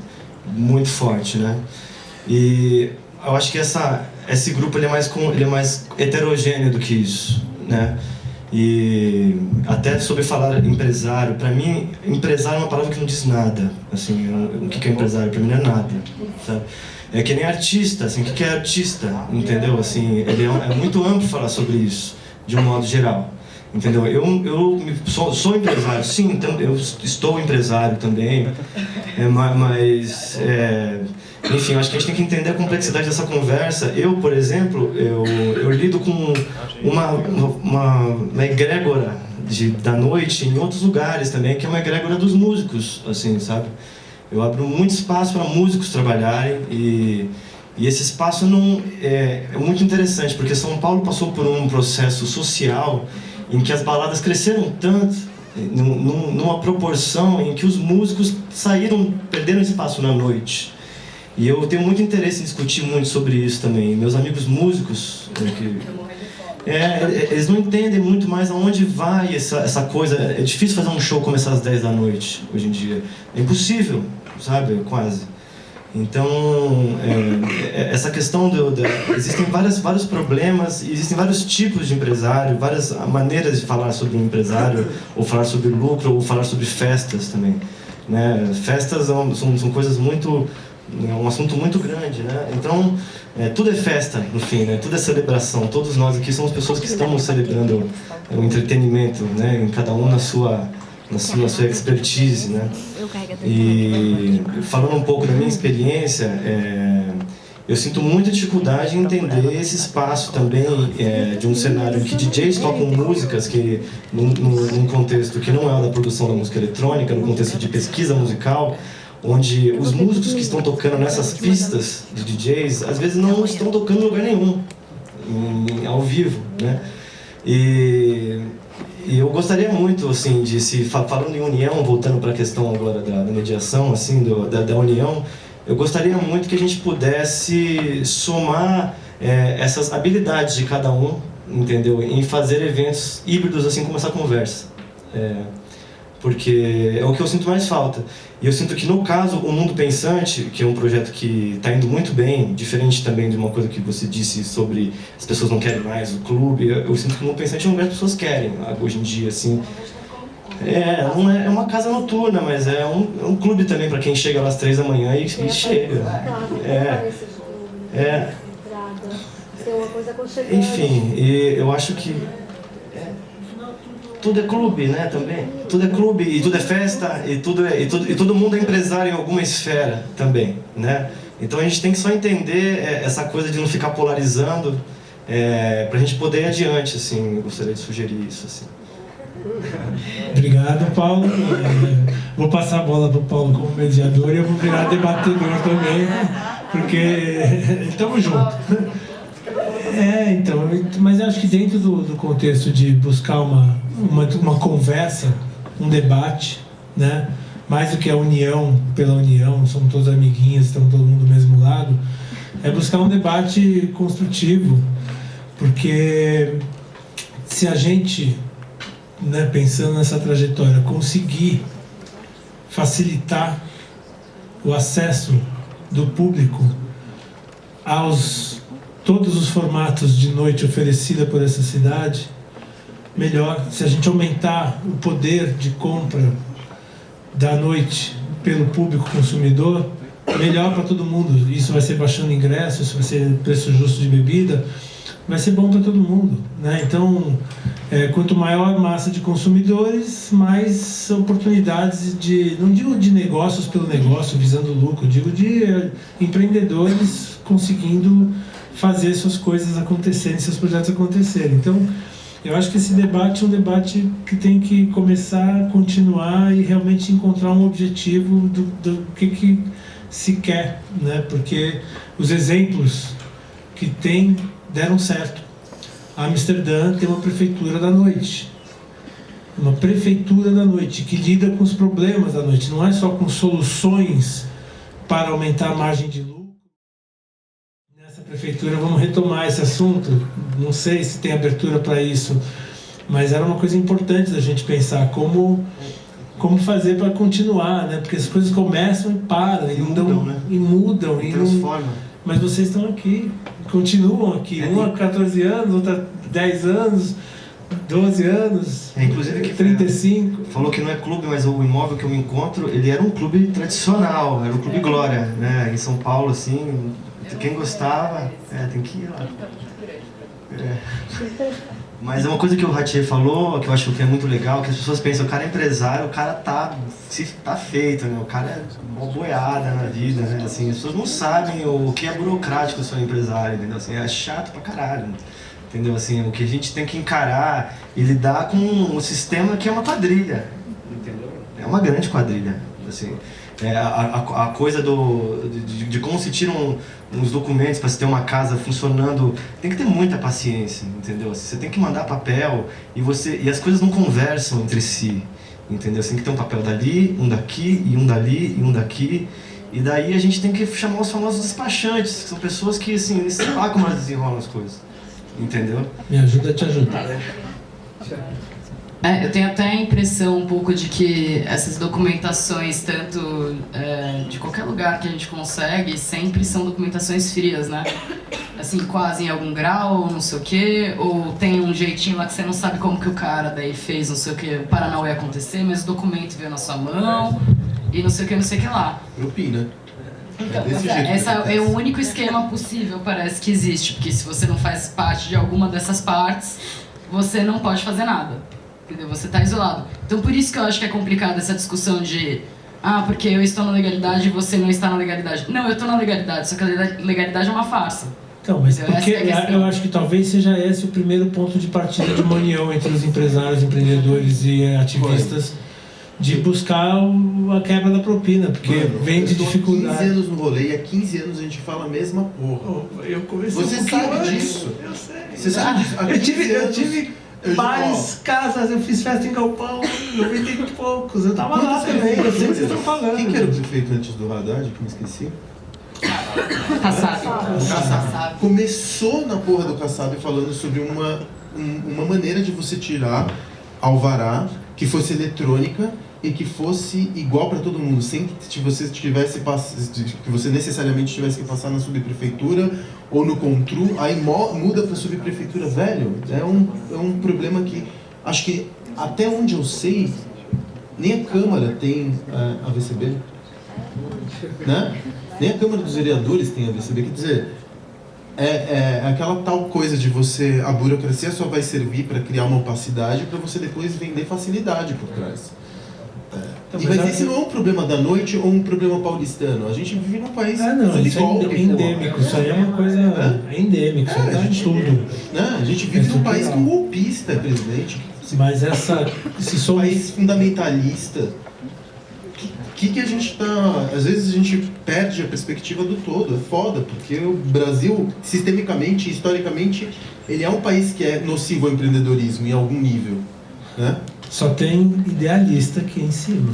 muito forte, né? E eu acho que esse grupo ele é mais heterogêneo do que isso, né? E até sobre falar empresário, para mim, empresário é uma palavra que não diz nada. Assim, o que é empresário? Para mim não é nada, sabe? É que nem artista, assim, o que é artista, entendeu? Assim, é muito amplo falar sobre isso, de um modo geral, entendeu? Eu sou empresário, sim, então eu estou empresário também, mas enfim, eu acho que a gente tem que entender a complexidade dessa conversa. Eu, por exemplo, eu lido com uma egrégora da noite em outros lugares também, que é uma egrégora dos músicos, assim, sabe? Eu abro muito espaço para músicos trabalharem e esse espaço é muito interessante, porque São Paulo passou por um processo social em que as baladas cresceram tanto, numa proporção em que os músicos perderam espaço na noite. E eu tenho muito interesse em discutir muito sobre isso também. Meus amigos músicos, eles não entendem muito mais aonde vai essa coisa. É difícil fazer um show começar às 10 da noite, hoje em dia. É impossível, sabe? Quase. Então, essa questão existem vários problemas, existem vários tipos de empresário, várias maneiras de falar sobre um empresário, ou falar sobre lucro, ou falar sobre festas também, né? Festas são coisas muito... É um assunto muito grande, né? Então, tudo é festa, no fim, né? Tudo é celebração. Todos nós aqui somos pessoas que estamos celebrando o entretenimento, né? Em cada um na sua expertise, né? E falando um pouco da minha experiência, eu sinto muita dificuldade em entender esse espaço também de um cenário em que DJs tocam músicas que num contexto que não é o da produção da música eletrônica, no contexto de pesquisa musical, onde os músicos que estão tocando nessas pistas de DJs, às vezes não estão tocando em lugar nenhum, ao vivo, né? E eu gostaria muito, assim, de falando em união, voltando para a questão agora da mediação, assim, da união, eu gostaria muito que a gente pudesse somar essas habilidades de cada um, entendeu? Em fazer eventos híbridos, assim como essa conversa. Porque é o que eu sinto mais falta. E eu sinto que, no caso, o Mundo Pensante, que é um projeto que está indo muito bem, diferente também de uma coisa que você disse sobre as pessoas não querem mais o clube, eu sinto que o Mundo Pensante é um lugar que as pessoas querem, hoje em dia, assim. Não é uma casa noturna, mas é um clube também para quem chega lá às 3 da manhã e chega. Enfim, e eu acho que tudo é clube, né, também. Tudo é clube e tudo é festa e todo mundo é empresário em alguma esfera também, né? Então a gente tem que só entender essa coisa de não ficar polarizando, pra gente poder ir adiante, assim. Eu gostaria de sugerir isso, assim. Obrigado, Paulo. Vou passar a bola para o Paulo como mediador e eu vou virar debatedor também, porque estamos juntos. Então, mas eu acho que dentro do contexto de buscar uma conversa, um debate, né? Mais do que a união pela união, somos todos amiguinhos, estamos todo mundo do mesmo lado, é buscar um debate construtivo, porque se a gente, né, pensando nessa trajetória, conseguir facilitar o acesso do público aos todos os formatos de noite oferecida por essa cidade, melhor. Se a gente aumentar o poder de compra da noite pelo público consumidor, melhor para todo mundo. Isso vai ser baixando ingresso, isso vai ser preço justo de bebida, vai ser bom para todo mundo, né? Então, quanto maior a massa de consumidores, mais oportunidades não digo de negócios pelo negócio, visando lucro, digo de empreendedores conseguindo fazer suas coisas acontecerem, seus projetos acontecerem. Então, eu acho que esse debate é um debate que tem que começar, continuar e realmente encontrar um objetivo do que se quer, né? Porque os exemplos que tem deram certo. Amsterdã tem uma prefeitura da noite. Uma prefeitura da noite que lida com os problemas da noite. Não é só com soluções para aumentar a margem de lucro. Nessa prefeitura, vamos retomar esse assunto. Não sei se tem abertura para isso, mas era uma coisa importante da gente pensar como fazer para continuar, né? Porque as coisas começam e param, e mudam, e transformam. Mas vocês estão aqui, continuam aqui. Um há 14 anos, outro há 10 anos, 12 anos, Inclusive que 35. Falou que não é clube, mas o imóvel que eu me encontro, ele era um clube tradicional, era o Clube Glória, né? Em São Paulo, assim, quem gostava, tem que ir lá. Mas é uma coisa que o Ratier falou, que eu acho que é muito legal, que as pessoas pensam, o cara é empresário, o cara tá feito, né? O cara é uma boiada na vida, né? Assim, as pessoas não sabem o que é burocrático ser um empresário, entendeu? Assim, é chato pra caralho, entendeu? Assim, o que a gente tem que encarar e lidar com um sistema que é uma quadrilha, entendeu? É uma grande quadrilha, assim. A coisa de como se tiram uns documentos para se ter uma casa funcionando, tem que ter muita paciência, entendeu? Você tem que mandar papel e as coisas não conversam entre si, entendeu? Você tem que ter um papel dali, um daqui, e um dali, e um daqui, e daí a gente tem que chamar os famosos despachantes, que são pessoas que, assim, eles sei lá como elas desenrolam as coisas, entendeu? Me ajuda a te ajudar. Eu tenho até a impressão um pouco de que essas documentações, tanto de qualquer lugar que a gente consegue, sempre são documentações frias, né? Assim, quase em algum grau, não sei o quê, ou tem um jeitinho lá que você não sabe como que o cara daí fez, não sei o quê, o Paranauê acontecer, mas o documento veio na sua mão, e não sei o que, não sei o que lá. Grupinho, né? Então, esse é o único esquema possível, parece que existe, porque se você não faz parte de alguma dessas partes, você não pode fazer nada. Entendeu? Você está isolado. Então, por isso que eu acho que é complicado essa discussão de porque eu estou na legalidade e você não está na legalidade. Não, eu estou na legalidade, só que a legalidade é uma farsa. Então, mas porque eu acho que talvez seja esse o primeiro ponto de partida de uma união entre os empresários, empreendedores e ativistas de buscar a quebra da propina, porque Mano, vem de eu tô há dificuldade. 15 anos no rolê e há 15 anos a gente fala a mesma porra. Eu comecei Você um pouquinho sabe antes. disso? Eu sei. Você sabe disso? Há Eu 15 tive anos, eu já- várias casas, eu fiz festa em galpão, 90 e poucos, eu tava lá Quantos também, eu sei o que vocês prefeitos? estão falando. Quem que era o prefeito antes do Haddad, que eu me esqueci? Kassab. Começou na porra do Kassab falando sobre uma maneira de você tirar alvará que fosse eletrônica e que fosse igual para todo mundo, sem que você que você necessariamente tivesse que passar na subprefeitura ou no Contru, aí muda para subprefeitura, velho. É um problema que acho que até onde eu sei nem a Câmara tem a VCB, né? Nem a Câmara dos Vereadores tem a VCB, quer dizer, é aquela tal coisa de você, a burocracia só vai servir para criar uma opacidade para você depois vender facilidade por trás. Mas esse não é um problema da noite ou um problema paulistano. A gente vive num país Não, isso é endêmico, isso aí é uma coisa endêmica, isso aí tá em tudo. Né? A gente vive num país que um golpista é presidente. Mas esse Um país fundamentalista. Que a gente tá... Às vezes a gente perde a perspectiva do todo, é foda, porque o Brasil, sistemicamente, historicamente, ele é um país que é nocivo ao empreendedorismo em algum nível, né? Só tem idealista aqui em cima.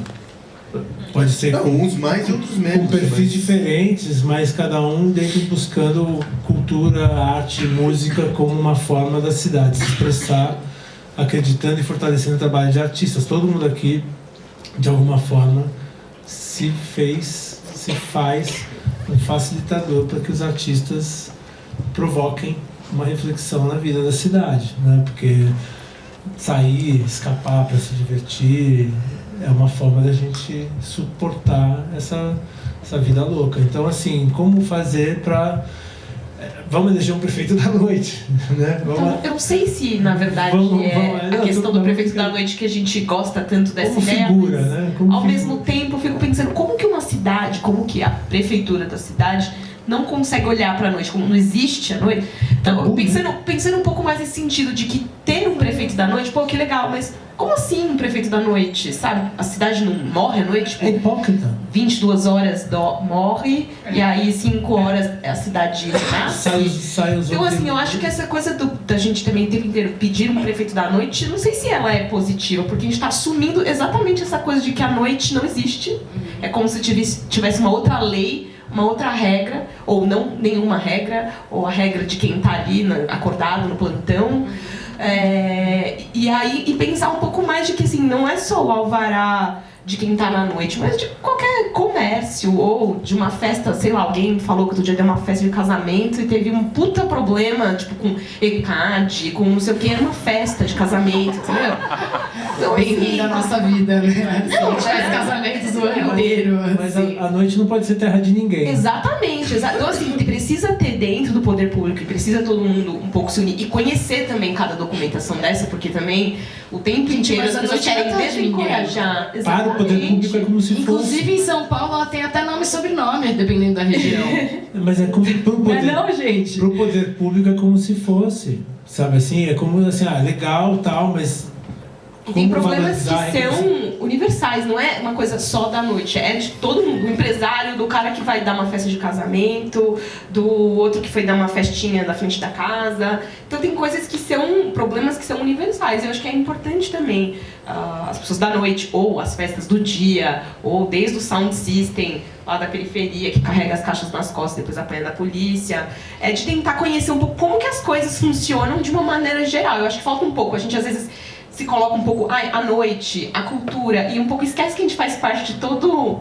Pode ser Não, uns mais e outros menos. com perfis diferentes, mas cada um dentro buscando cultura, arte, música como uma forma da cidade se expressar, acreditando e fortalecendo o trabalho de artistas. Todo mundo aqui, de alguma forma, se faz um facilitador para que os artistas provoquem uma reflexão na vida da cidade, né? Porque sair, escapar para se divertir é uma forma da gente suportar essa vida louca. Então, assim, como fazer para... Vamos eleger um prefeito da noite, né? Então, eu não sei se, na verdade, a questão do prefeito da noite que a gente gosta tanto dessa como ideia, figura, mas, né? Como ao figura. mesmo tempo, eu fico pensando como que uma cidade, como que a prefeitura da cidade não consegue olhar para a noite, como não existe a noite. Então, pensando um pouco mais nesse sentido de que ter um prefeito da noite, pô, que legal, mas como assim um prefeito da noite, sabe? A cidade não morre à noite? Tipo, É hipócrita. 22 horas morre, e aí 5 horas a cidade nasce. Sai os Então, outros. assim, eu acho que essa coisa da gente também o tempo inteiro pedir um prefeito da noite, não sei se ela é positiva, porque a gente está assumindo exatamente essa coisa de que a noite não existe. É como se tivesse uma outra lei, uma outra regra, ou não nenhuma regra, ou a regra de quem está ali acordado no plantão. E pensar um pouco mais de que assim, não é só o alvará de quem tá na noite, mas de qualquer comércio ou de uma festa, sei lá, alguém falou que outro dia deu uma festa de casamento e teve um puta problema, tipo, com ECAD, com não sei o que, era uma festa de casamento, entendeu? Então, Bem-vindo à nossa vida, né? Não, Não faz casamentos o ano inteiro. Mas assim. a noite não pode ser terra de ninguém. Exatamente. Então, assim, precisa ter dentro do poder público e precisa todo mundo um pouco se unir e conhecer também cada documentação dessa, porque também o tempo inteiro mas as a pessoas noite não é querem terra de ninguém. desencorajar. Para o poder público é como se fosse. Inclusive em São Paulo ela tem até nome e sobrenome, dependendo da região. Mas é como pro Não poder, é não, gente? pro poder público é como se fosse. Sabe assim? É como assim, legal, tal, mas. E tem como problemas que valorizar são universais, não é uma coisa só da noite, é de todo mundo, do empresário, do cara que vai dar uma festa de casamento, do outro que foi dar uma festinha na frente da casa. Então tem coisas que são, problemas que são universais. Eu acho que é importante também as pessoas da noite, ou as festas do dia, ou desde o sound system lá da periferia, que carrega as caixas nas costas e depois apanha da polícia, de tentar conhecer um pouco como que as coisas funcionam de uma maneira geral. Eu acho que falta um pouco, a gente às vezes se coloca um pouco, a noite, a cultura, e um pouco esquece que a gente faz parte de todo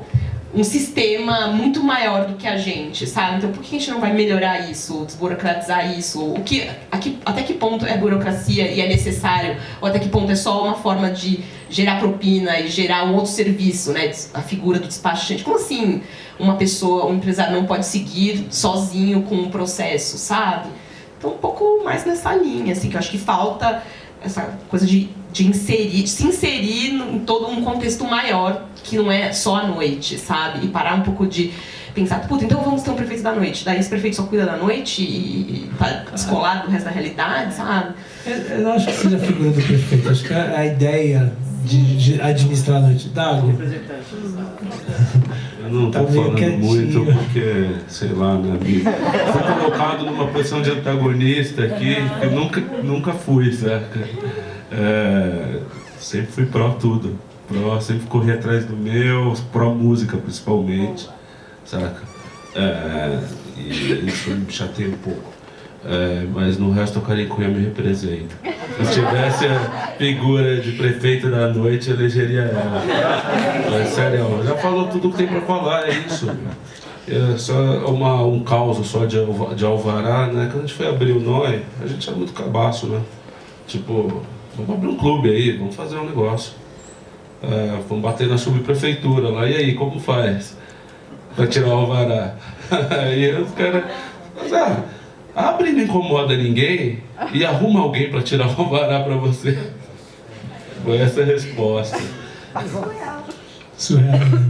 um sistema muito maior do que a gente, sabe? Então por que a gente não vai melhorar isso, desburocratizar isso? Até que ponto é burocracia e é necessário? Ou até que ponto é só uma forma de gerar propina e gerar um outro serviço, né? A figura do despachante. Como assim uma pessoa, um empresário não pode seguir sozinho com um processo, sabe? Então um pouco mais nessa linha, assim, que eu acho que falta essa coisa de se inserir em todo um contexto maior que não é só a noite, sabe? E parar um pouco de pensar, puta, então vamos ter um prefeito da noite. Daí esse prefeito só cuida da noite e tá descolado do resto da realidade, sabe? Eu não acho que seja a figura do prefeito. Acho que a ideia de administrar a noite? Dago? Eu não Tá tô meio falando quietinho. muito porque, sei lá, né? Fui colocado numa posição de antagonista aqui, que eu nunca fui, saca? Sempre fui pró tudo. Sempre corri atrás do meu, pró música principalmente, saca? E isso me chateia um pouco. Mas no resto a Carincunha me representa. Se eu tivesse a figura de prefeito da noite, eu elegeria ela. Mas sério, já falou tudo que tem pra falar, é isso. É só um caos só de alvará, né? Quando a gente foi abrir o NOI, a gente era muito cabaço, né? Tipo, vamos abrir um clube aí, vamos fazer um negócio. Vamos bater na subprefeitura lá, e aí, como faz? Pra tirar o alvará. Aí os caras... abre e não incomoda ninguém e arruma alguém para tirar o alvará para você. Foi essa a resposta. Surreal. Né?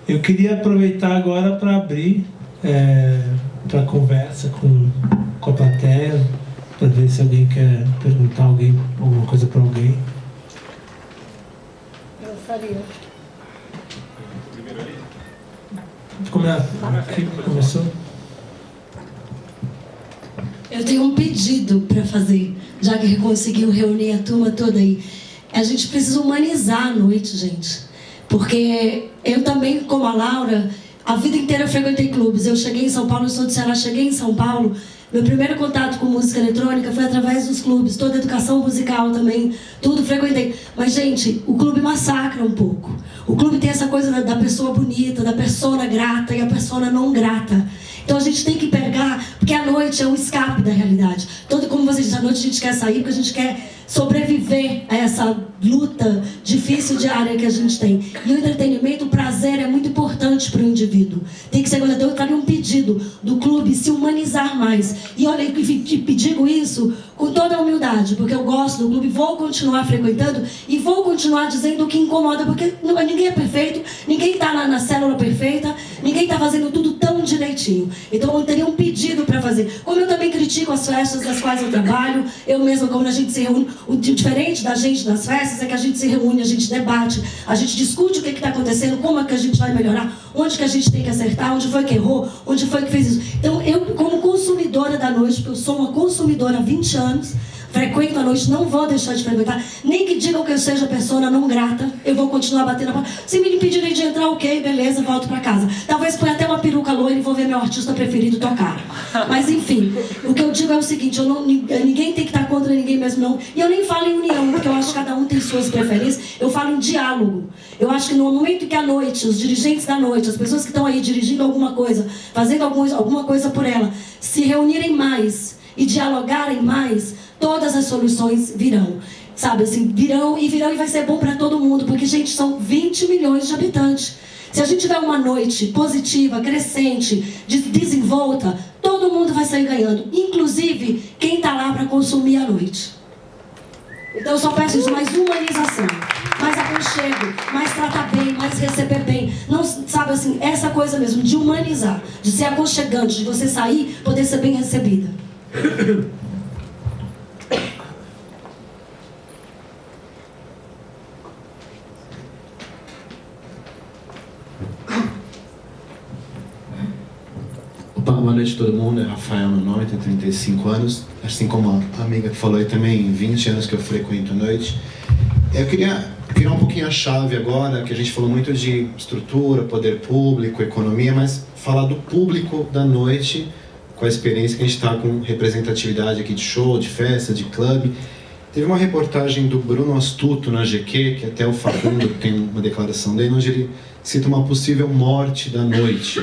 Eu queria aproveitar agora para abrir para conversa com a plateia, para ver se alguém quer perguntar alguma coisa para alguém. Eu faria. Quem começou? Eu tenho um pedido para fazer, já que conseguiu reunir a turma toda aí. A gente precisa humanizar a noite, gente. Porque eu também, como a Laura, a vida inteira eu frequentei clubes. Eu cheguei em São Paulo, eu sou de Ceará, cheguei em São Paulo. Meu primeiro contato com música eletrônica foi através dos clubes. Toda a educação musical também, tudo frequentei. Mas, gente, o clube massacra um pouco. O clube tem essa coisa da pessoa bonita, da persona grata e a persona não grata. Então a gente tem que pegar, porque a noite é um escape da realidade. Como você disse, à noite a gente quer sair porque a gente quer sobreviver a essa luta difícil diária que a gente tem. E o entretenimento, o prazer é muito importante para o indivíduo. Tem que ser, eu traria um pedido do clube se humanizar mais. E olha, digo isso com toda a humildade, porque eu gosto do clube, vou continuar frequentando e vou continuar dizendo o que incomoda, porque ninguém é perfeito, ninguém está na célula perfeita, ninguém está fazendo tudo tão direitinho. Então eu teria um pedido para fazer. Como eu também critico as festas das quais eu trabalho, eu mesma, quando a gente se reúne, o diferente da gente nas festas é que a gente se reúne, a gente debate, a gente discute o que está acontecendo, como é que a gente vai melhorar, onde que a gente tem que acertar, onde foi que errou, onde foi que fez isso. Então eu, como consumidora da noite, porque eu sou uma consumidora há 20 anos, frequento a noite, não vou deixar de frequentar, nem que digam que eu seja persona não grata, eu vou continuar batendo a porta. Se me impedirem de entrar, ok, beleza, volto para casa. Talvez ponha até uma peruca loira e vou ver meu artista preferido tocar. Mas enfim, o que eu digo é o seguinte, ninguém tem que estar contra ninguém mesmo não. E eu nem falo em união, porque eu acho que cada um tem suas preferências, eu falo em diálogo. Eu acho que no momento em que à noite, os dirigentes da noite, as pessoas que estão aí dirigindo alguma coisa, fazendo alguma coisa por ela, se reunirem mais e dialogarem mais, todas as soluções virão, sabe assim, virão e vai ser bom para todo mundo, porque, gente, são 20 milhões de habitantes. Se a gente tiver uma noite positiva, crescente, desenvolta, todo mundo vai sair ganhando, inclusive quem está lá para consumir a noite. Então eu só peço isso, mais humanização, mais aconchego, mais tratar bem, mais receber bem. Não, sabe assim, essa coisa mesmo, de humanizar, de ser aconchegante, de você sair, poder ser bem recebida. Boa noite a todo mundo, é Rafael meu nome, tenho 35 anos, assim como a amiga que falou aí também, 20 anos que eu frequento a noite. Eu queria virar um pouquinho a chave agora, que a gente falou muito de estrutura, poder público, economia, mas falar do público da noite, com a experiência que a gente está com representatividade aqui de show, de festa, de clube. Teve uma reportagem do Bruno Astuto na GQ, que até o Facundo tem uma declaração dele, onde ele cita uma possível morte da noite.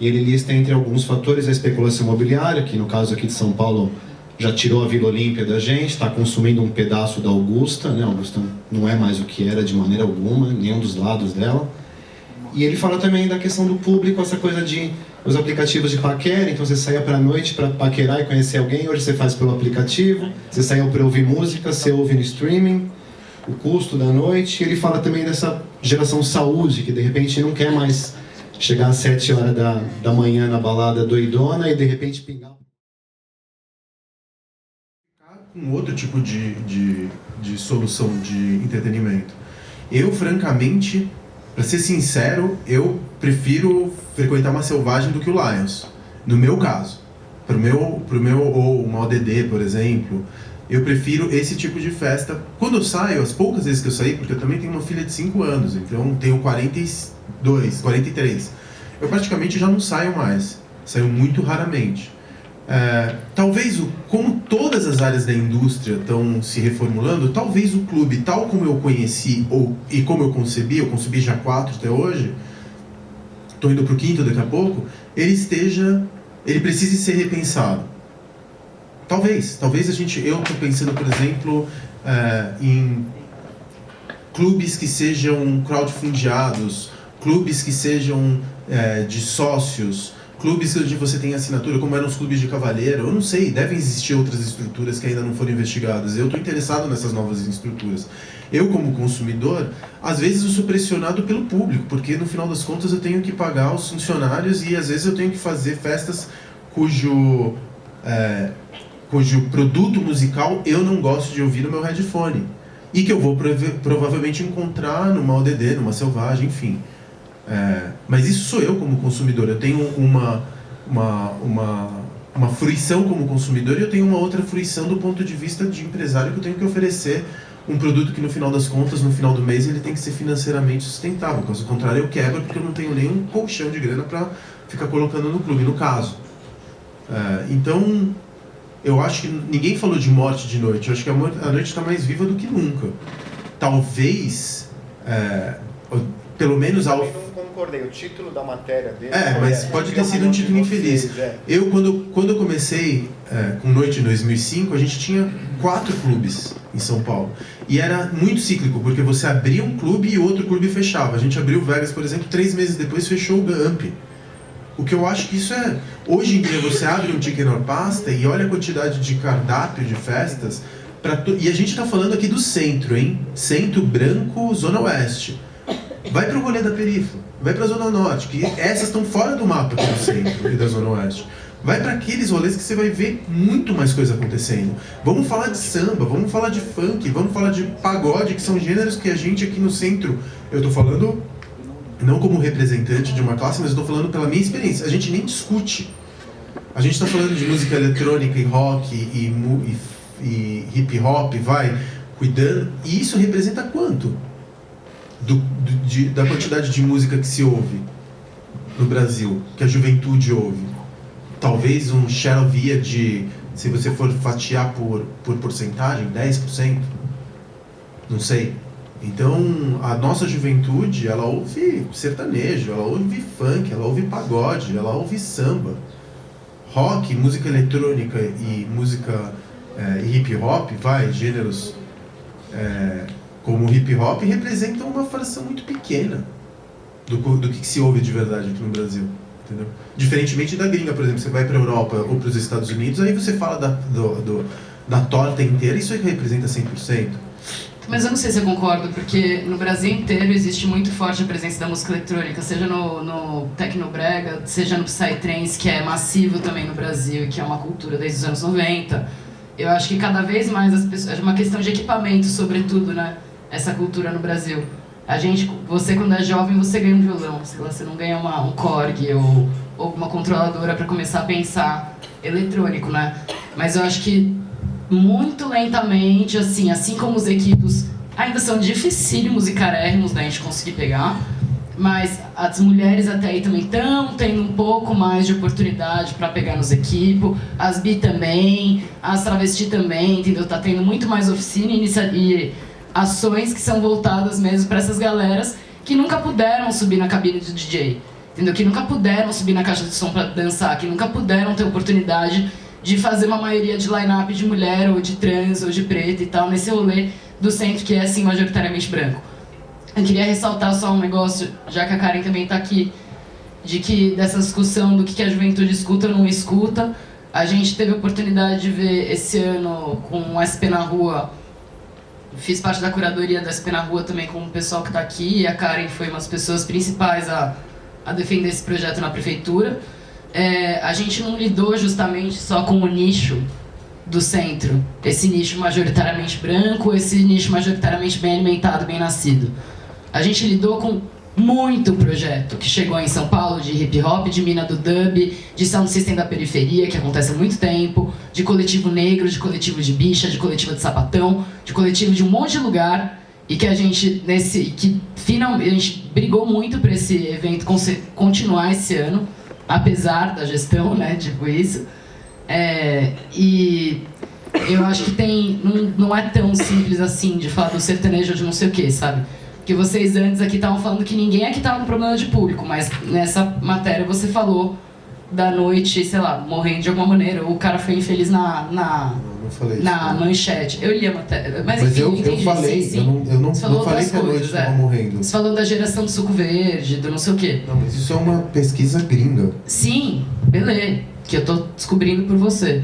E ele lista entre alguns fatores a especulação imobiliária, que no caso aqui de São Paulo já tirou a Vila Olímpia da gente, está consumindo um pedaço da Augusta, né? A Augusta não é mais o que era de maneira alguma, nenhum dos lados dela. E ele fala também da questão do público, essa coisa de os aplicativos de paquera, então você saía para a noite para paquerar e conhecer alguém, hoje você faz pelo aplicativo, você saiu para ouvir música, você ouve no streaming, o custo da noite. E ele fala também dessa geração saúde, que de repente não quer mais chegar às 7 horas da manhã na balada doidona e de repente pingar um outro tipo de solução de entretenimento. Eu, francamente, para ser sincero, eu prefiro frequentar uma Selvagem do que o Lions, no meu caso. Pro meu ou uma ODD, por exemplo, eu prefiro esse tipo de festa. Quando eu saio, as poucas vezes que eu saí, porque eu também tenho uma filha de 5 anos, então tenho 42, 43, eu praticamente já não saio mais, saio muito raramente. Talvez, como todas as áreas da indústria estão se reformulando, talvez o clube, tal como eu conheci e como eu concebi já 4 até hoje, estou indo para o 5º daqui a pouco, ele precise ser repensado. Talvez eu estou pensando, por exemplo, em clubes que sejam crowdfundiados, clubes que sejam de sócios, clubes onde você tem assinatura, como eram os clubes de cavalheiro, eu não sei, devem existir outras estruturas que ainda não foram investigadas. Eu estou interessado nessas novas estruturas. Eu, como consumidor, às vezes eu sou pressionado pelo público, porque no final das contas eu tenho que pagar os funcionários e às vezes eu tenho que fazer festas cujo produto musical eu não gosto de ouvir no meu headphone. E que eu vou provavelmente encontrar numa ODD, numa Selvagem, enfim. Mas isso sou eu como consumidor. Eu tenho uma fruição como consumidor e eu tenho uma outra fruição do ponto de vista de empresário, que eu tenho que oferecer um produto que no final das contas, no final do mês, ele tem que ser financeiramente sustentável. Caso contrário, eu quebro porque eu não tenho nenhum colchão de grana para ficar colocando no clube, no caso. Então, eu acho que ninguém falou de morte de noite. Eu acho que a noite está mais viva do que nunca. Talvez, pelo menos ao... Eu não concordei, o título da matéria dele... mas pode ter sido um título infeliz. Eu, quando eu comecei com Noite em 2005, a gente tinha 4 clubes em São Paulo. E era muito cíclico, porque você abria um clube e outro clube fechava. A gente abriu o Vegas, por exemplo, 3 meses depois fechou o Gump. O que eu acho que isso é... Hoje em dia você abre um Chicken or Pasta e olha a quantidade de cardápio de festas. E a gente está falando aqui do centro, hein? Centro, Branco, Zona Oeste. Vai para o rolê da periferia, vai para a Zona Norte, que essas estão fora do mapa aqui do centro e da Zona Oeste. Vai para aqueles rolês que você vai ver muito mais coisa acontecendo. Vamos falar de samba, vamos falar de funk, vamos falar de pagode, que são gêneros que a gente aqui no centro... Eu estou falando não como representante de uma classe, mas eu estou falando pela minha experiência. A gente nem discute. A gente está falando de música eletrônica e rock e hip hop, cuidando. E isso representa quanto? Da quantidade de música que se ouve no Brasil, que a juventude ouve. Talvez um share via de, se você for fatiar por porcentagem, 10%, não sei. Então, a nossa juventude, ela ouve sertanejo, ela ouve funk, ela ouve pagode, ela ouve samba. Rock, música eletrônica e música hip hop, gêneros como hip hop representam uma fração muito pequena do que se ouve de verdade aqui no Brasil, entendeu? Diferentemente da gringa, por exemplo, você vai para a Europa ou para os Estados Unidos, aí você fala da torta inteira, isso aí representa 100%. Mas eu não sei se eu concordo, porque no Brasil inteiro existe muito forte a presença da música eletrônica, seja no Tecnobrega, seja no Psytrance, que é massivo também no Brasil, que é uma cultura desde os anos 90. Eu acho que cada vez mais as pessoas... É uma questão de equipamento, sobretudo, né? Essa cultura no Brasil. Você quando é jovem, você ganha um violão, você não ganha um Korg ou uma controladora para começar a pensar eletrônico, né? Mas eu acho que muito lentamente, assim como os equipos ainda são dificílimos e carérrimos da gente conseguir pegar, mas as mulheres até aí também estão tendo um pouco mais de oportunidade para pegar nos equipos, as bi também, as travesti também, entendeu? Tá tendo muito mais oficina e ações que são voltadas mesmo para essas galeras que nunca puderam subir na cabine do DJ, entendeu? Que nunca puderam subir na caixa de som para dançar, que nunca puderam ter oportunidade de fazer uma maioria de line-up de mulher, ou de trans, ou de preta e tal, nesse rolê do centro que é, assim, majoritariamente branco. Eu queria ressaltar só um negócio, já que a Karen também está aqui, dessa discussão do que a juventude escuta ou não escuta. A gente teve a oportunidade de ver esse ano com o SP na Rua, fiz parte da curadoria do SP na Rua também com o pessoal que está aqui, e a Karen foi uma das pessoas principais a defender esse projeto na prefeitura. A gente não lidou justamente só com o nicho do centro, esse nicho majoritariamente branco, esse nicho majoritariamente bem alimentado, bem nascido. A gente lidou com muito projeto que chegou em São Paulo de hip hop, de mina do dub, de sound system da periferia, que acontece há muito tempo, de coletivo negro, de coletivo de bicha, de coletivo de sapatão, de coletivo de um monte de lugar, e que a gente finalmente a gente brigou muito para esse evento continuar esse ano, apesar da gestão, né, tipo isso. E eu acho que não é tão simples assim de falar do sertanejo ou de não sei o que, sabe? Que vocês antes aqui estavam falando que ninguém aqui estava com problema de público, mas nessa matéria você falou da noite, sei lá, morrendo de alguma maneira, ou o cara foi infeliz na manchete. Eu li a matéria, mas enfim, eu falei, sim. eu não falou falei que a noite estava morrendo. Você falou da geração do suco verde, do não sei o quê. Não, mas isso é uma pesquisa gringa. Sim, beleza, que eu tô descobrindo por você.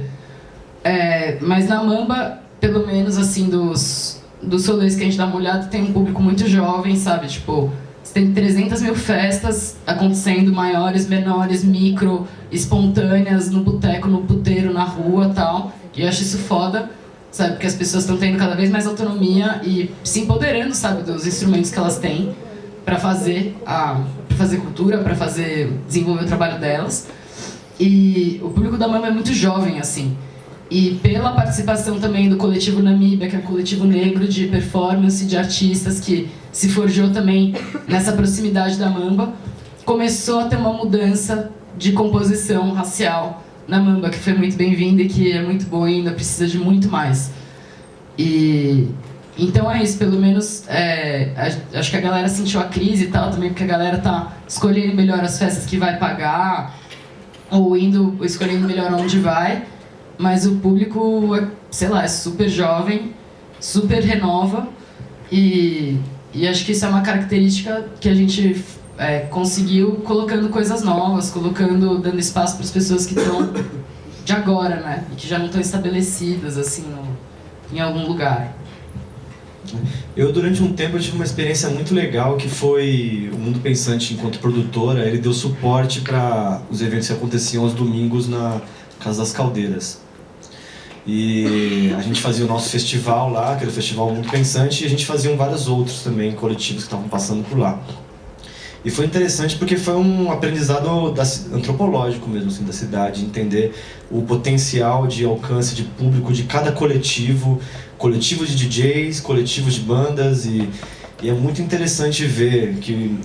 Mas na Mamba, pelo menos assim, dos rolês que a gente dá uma olhada, tem um público muito jovem, sabe? Tipo, você tem 300 mil festas acontecendo, maiores, menores, micro, espontâneas, no boteco, no puteiro, na rua e tal. E eu acho isso foda, sabe? Porque as pessoas estão tendo cada vez mais autonomia e se empoderando, sabe? Dos instrumentos que elas têm para fazer cultura, para desenvolver o trabalho delas. E o público da Mamba é muito jovem, assim. E pela participação também do coletivo Namíbia, que é um coletivo negro de performance, de artistas que se forjou também nessa proximidade da Mamba, começou a ter uma mudança de composição racial na Mamba, que foi muito bem-vinda e que é muito boa e ainda precisa de muito mais. E então é isso, pelo menos acho que a galera sentiu a crise e tal também, porque a galera tá escolhendo melhor as festas que vai pagar, ou escolhendo melhor onde vai. Mas o público, sei lá, é super jovem, super renova e acho que isso é uma característica que a gente conseguiu colocando coisas novas, dando espaço para as pessoas que estão de agora, né? E que já não estão estabelecidas, assim, em algum lugar. Eu, durante um tempo, eu tive uma experiência muito legal, que foi o Mundo Pensante, enquanto produtora. Ele deu suporte para os eventos que aconteciam aos domingos na Casa das Caldeiras. E a gente fazia o nosso festival lá, que era o Festival Mundo Pensante, e a gente fazia vários outros também, coletivos que estavam passando por lá. E foi interessante porque foi um aprendizado antropológico mesmo, assim, da cidade, entender o potencial de alcance de público de cada coletivo de DJs, coletivos de bandas, e é muito interessante ver que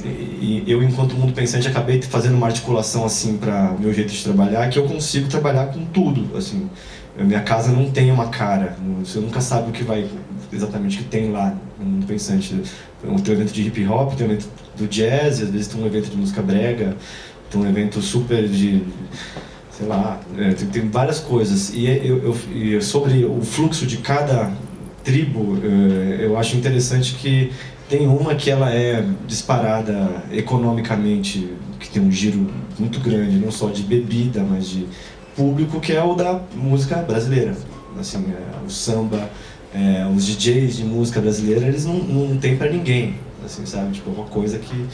eu, enquanto Mundo Pensante, acabei fazendo uma articulação assim para meu jeito de trabalhar, que eu consigo trabalhar com tudo, assim. Minha casa não tem uma cara, você nunca sabe o que vai exatamente que tem lá no Mundo Pensante. Tem um evento de hip hop, tem um evento do jazz, às vezes tem um evento de música brega, tem um evento super de, sei lá, tem várias coisas. E sobre o fluxo de cada tribo, eu acho interessante que tem uma que ela é disparada economicamente, que tem um giro muito grande, não só de bebida, mas de público, que é o da música brasileira. Assim, o samba, os DJs de música brasileira, eles não tem pra ninguém, assim, sabe? Tipo, uma coisa que,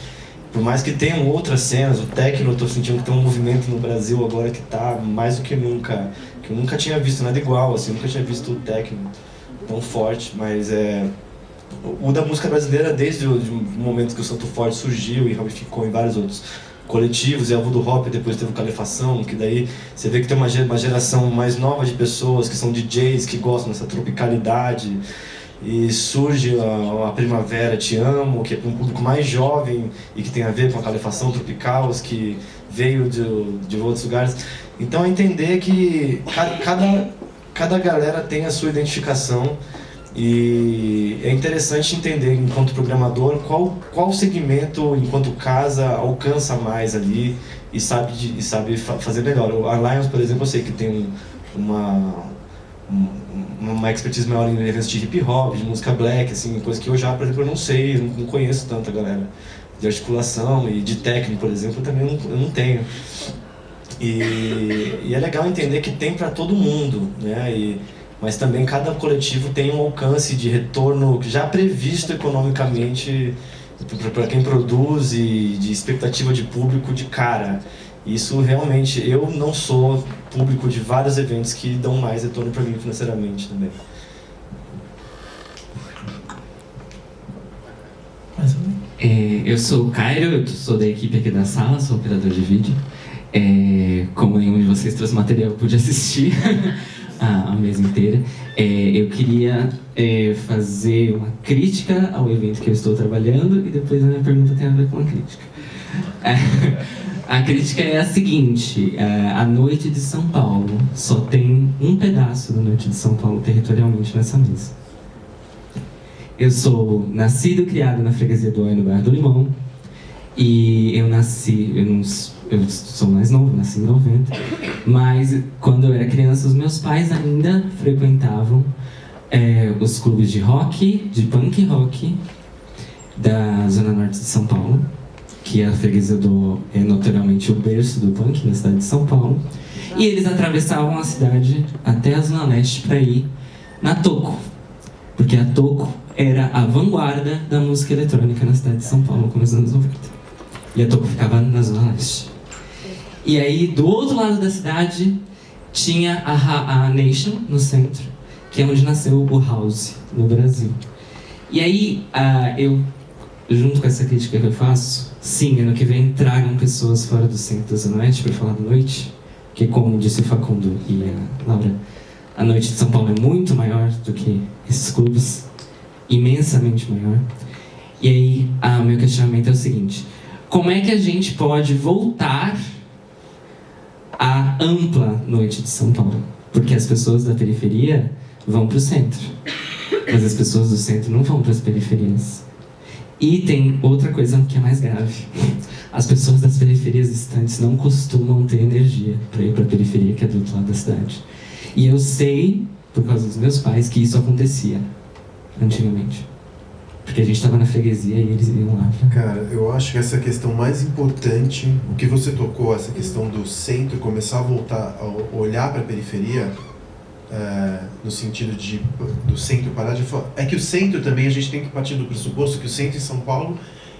por mais que tenham outras cenas, o techno, eu tô sentindo que tem um movimento no Brasil agora que tá mais do que nunca, que eu nunca tinha visto nada igual, assim, nunca tinha visto o techno tão forte, mas o da música brasileira, desde o momento que o Santo Forte surgiu e ramificou em vários outros coletivos, e a Voodoo Hop depois teve Calefação, que daí você vê que tem uma geração mais nova de pessoas que são DJs, que gostam dessa tropicalidade, e surge a Primavera Te Amo, que é para um público mais jovem e que tem a ver com a Calefação Tropical, que veio de outros lugares. Então entender que cada galera tem a sua identificação. E é interessante entender, enquanto programador, qual segmento, enquanto casa, alcança mais ali e sabe fazer melhor. O Alliance, por exemplo, eu sei que tem uma expertise maior em eventos de hip hop, de música black, assim, coisa que eu já, por exemplo, eu não sei, não conheço tanta galera de articulação e de técnico, por exemplo, eu não tenho. E é legal entender que tem para todo mundo, né? Mas também cada coletivo tem um alcance de retorno já previsto economicamente para quem produz e de expectativa de público de cara. Isso realmente, eu não sou público de vários eventos que dão mais retorno para mim financeiramente também. Mais ou menos. Eu sou o Cairo, eu sou da equipe aqui da sala, sou operador de vídeo. Como nenhum de vocês trouxe material, eu pude assistir a mesa inteira. Eu queria fazer uma crítica ao evento que eu estou trabalhando e depois a minha pergunta tem a ver com a crítica. A crítica é a seguinte: a Noite de São Paulo só tem um pedaço da Noite de São Paulo territorialmente nessa mesa. Eu sou nascido e criado na freguesia do Oi, no bairro do Limão. E eu sou mais novo, nasci em 90. Mas quando eu era criança, os meus pais ainda frequentavam os clubes de rock, de punk rock, da Zona Norte de São Paulo, que a freguesia é notoriamente o berço do punk na cidade de São Paulo. E eles atravessavam a cidade até a Zona Leste para ir na Toco, porque a Toco era a vanguarda da música eletrônica na cidade de São Paulo, no começo dos anos 90. E a Toco ficava na Zona Leste. E aí, do outro lado da cidade, tinha a Nation, no centro, que é onde nasceu o House, no Brasil. E aí, eu, junto com essa crítica que eu faço, sim, ano que vem tragam pessoas fora do centro da Zona Leste para falar da noite, porque, como disse o Facundo e a Laura, a Noite de São Paulo é muito maior do que esses clubes, imensamente maior. E aí, o meu questionamento é o seguinte: como é que a gente pode voltar à ampla Noite de São Paulo? Porque as pessoas da periferia vão para o centro, mas as pessoas do centro não vão para as periferias. E tem outra coisa que é mais grave: as pessoas das periferias distantes não costumam ter energia para ir para a periferia, que é do outro lado da cidade. E eu sei, por causa dos meus pais, que isso acontecia antigamente, porque a gente estava na freguesia e eles iam lá. Cara, eu acho que essa questão mais importante, o que você tocou, essa questão do centro começar a voltar a olhar para a periferia, no sentido do centro parar de falar. É que o centro também, a gente tem que partir do pressuposto que o centro em São Paulo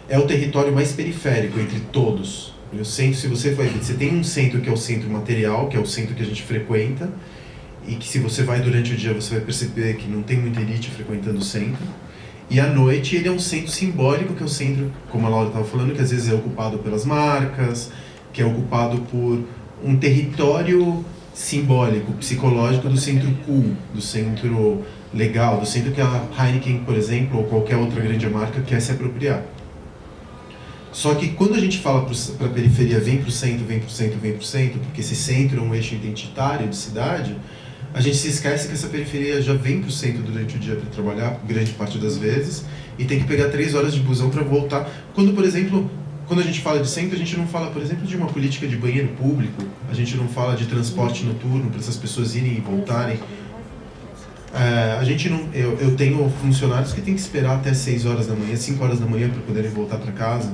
é o território mais periférico entre todos. E o centro, se você vai ver, você tem um centro que é o centro material, que é o centro que a gente frequenta, e que se você vai durante o dia você vai perceber que não tem muita elite frequentando o centro. E à noite ele é um centro simbólico, que é o centro, como a Laura estava falando, que às vezes é ocupado pelas marcas, que é ocupado por um território simbólico, psicológico do centro cool, do centro legal, do centro que a Heineken, por exemplo, ou qualquer outra grande marca quer se apropriar. Só que quando a gente fala para a periferia, vem para o centro, vem para o centro, vem para o centro, porque esse centro é um eixo identitário de cidade, a gente se esquece que essa periferia já vem para o centro durante o dia para trabalhar, grande parte das vezes, e tem que pegar 3 horas de busão para voltar. Quando, por exemplo, quando a gente fala de centro, a gente não fala, por exemplo, de uma política de banheiro público, a gente não fala de transporte noturno para essas pessoas irem e voltarem. A gente não, eu tenho funcionários que têm que esperar até 6 horas da manhã, 5 horas da manhã para poderem voltar para casa.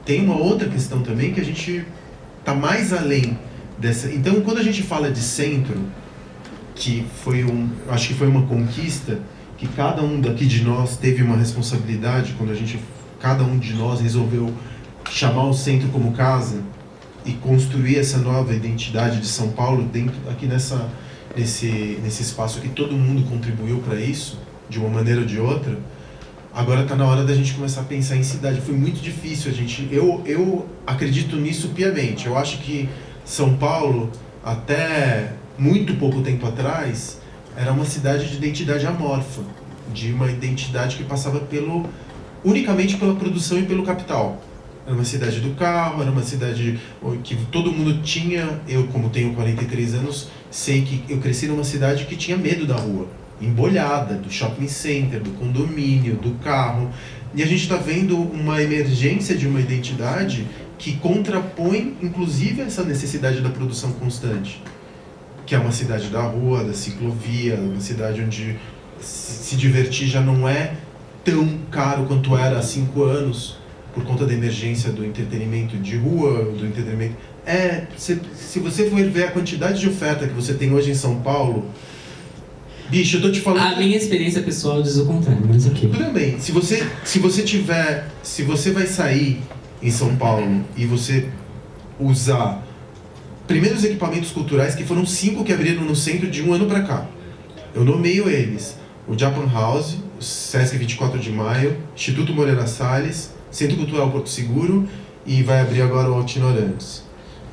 Tem uma outra questão também que a gente está mais além dessa. Então, quando a gente fala de centro, que acho que foi uma conquista, que cada um daqui de nós teve uma responsabilidade quando cada um de nós resolveu chamar o centro como casa e construir essa nova identidade de São Paulo aqui nesse espaço que todo mundo contribuiu para isso, de uma maneira ou de outra. Agora está na hora da gente começar a pensar em cidade. Foi muito difícil, eu acredito nisso piamente. Eu acho que São Paulo, até muito pouco tempo atrás, era uma cidade de identidade amorfa, de uma identidade que passava unicamente pela produção e pelo capital. Era uma cidade do carro, era uma cidade que todo mundo tinha. Eu, como tenho 43 anos, sei que eu cresci numa cidade que tinha medo da rua, embolhada, do shopping center, do condomínio, do carro. E a gente está vendo uma emergência de uma identidade que contrapõe, inclusive, essa necessidade da produção constante, que é uma cidade da rua, da ciclovia, uma cidade onde se divertir já não é tão caro quanto era há 5 anos, por conta da emergência do entretenimento de rua, do entretenimento. Se você for ver a quantidade de oferta que você tem hoje em São Paulo, bicho, eu tô te falando. A minha experiência pessoal diz o contrário, mas ok. Tudo bem. Se você vai sair em São Paulo e você usar primeiro os equipamentos culturais, que foram 5 que abriram no centro de 1 ano para cá. Eu nomeio eles: o Japan House, Sesc 24 de Maio, Instituto Moreira Salles, Centro Cultural Porto Seguro e vai abrir agora o Altinorantes.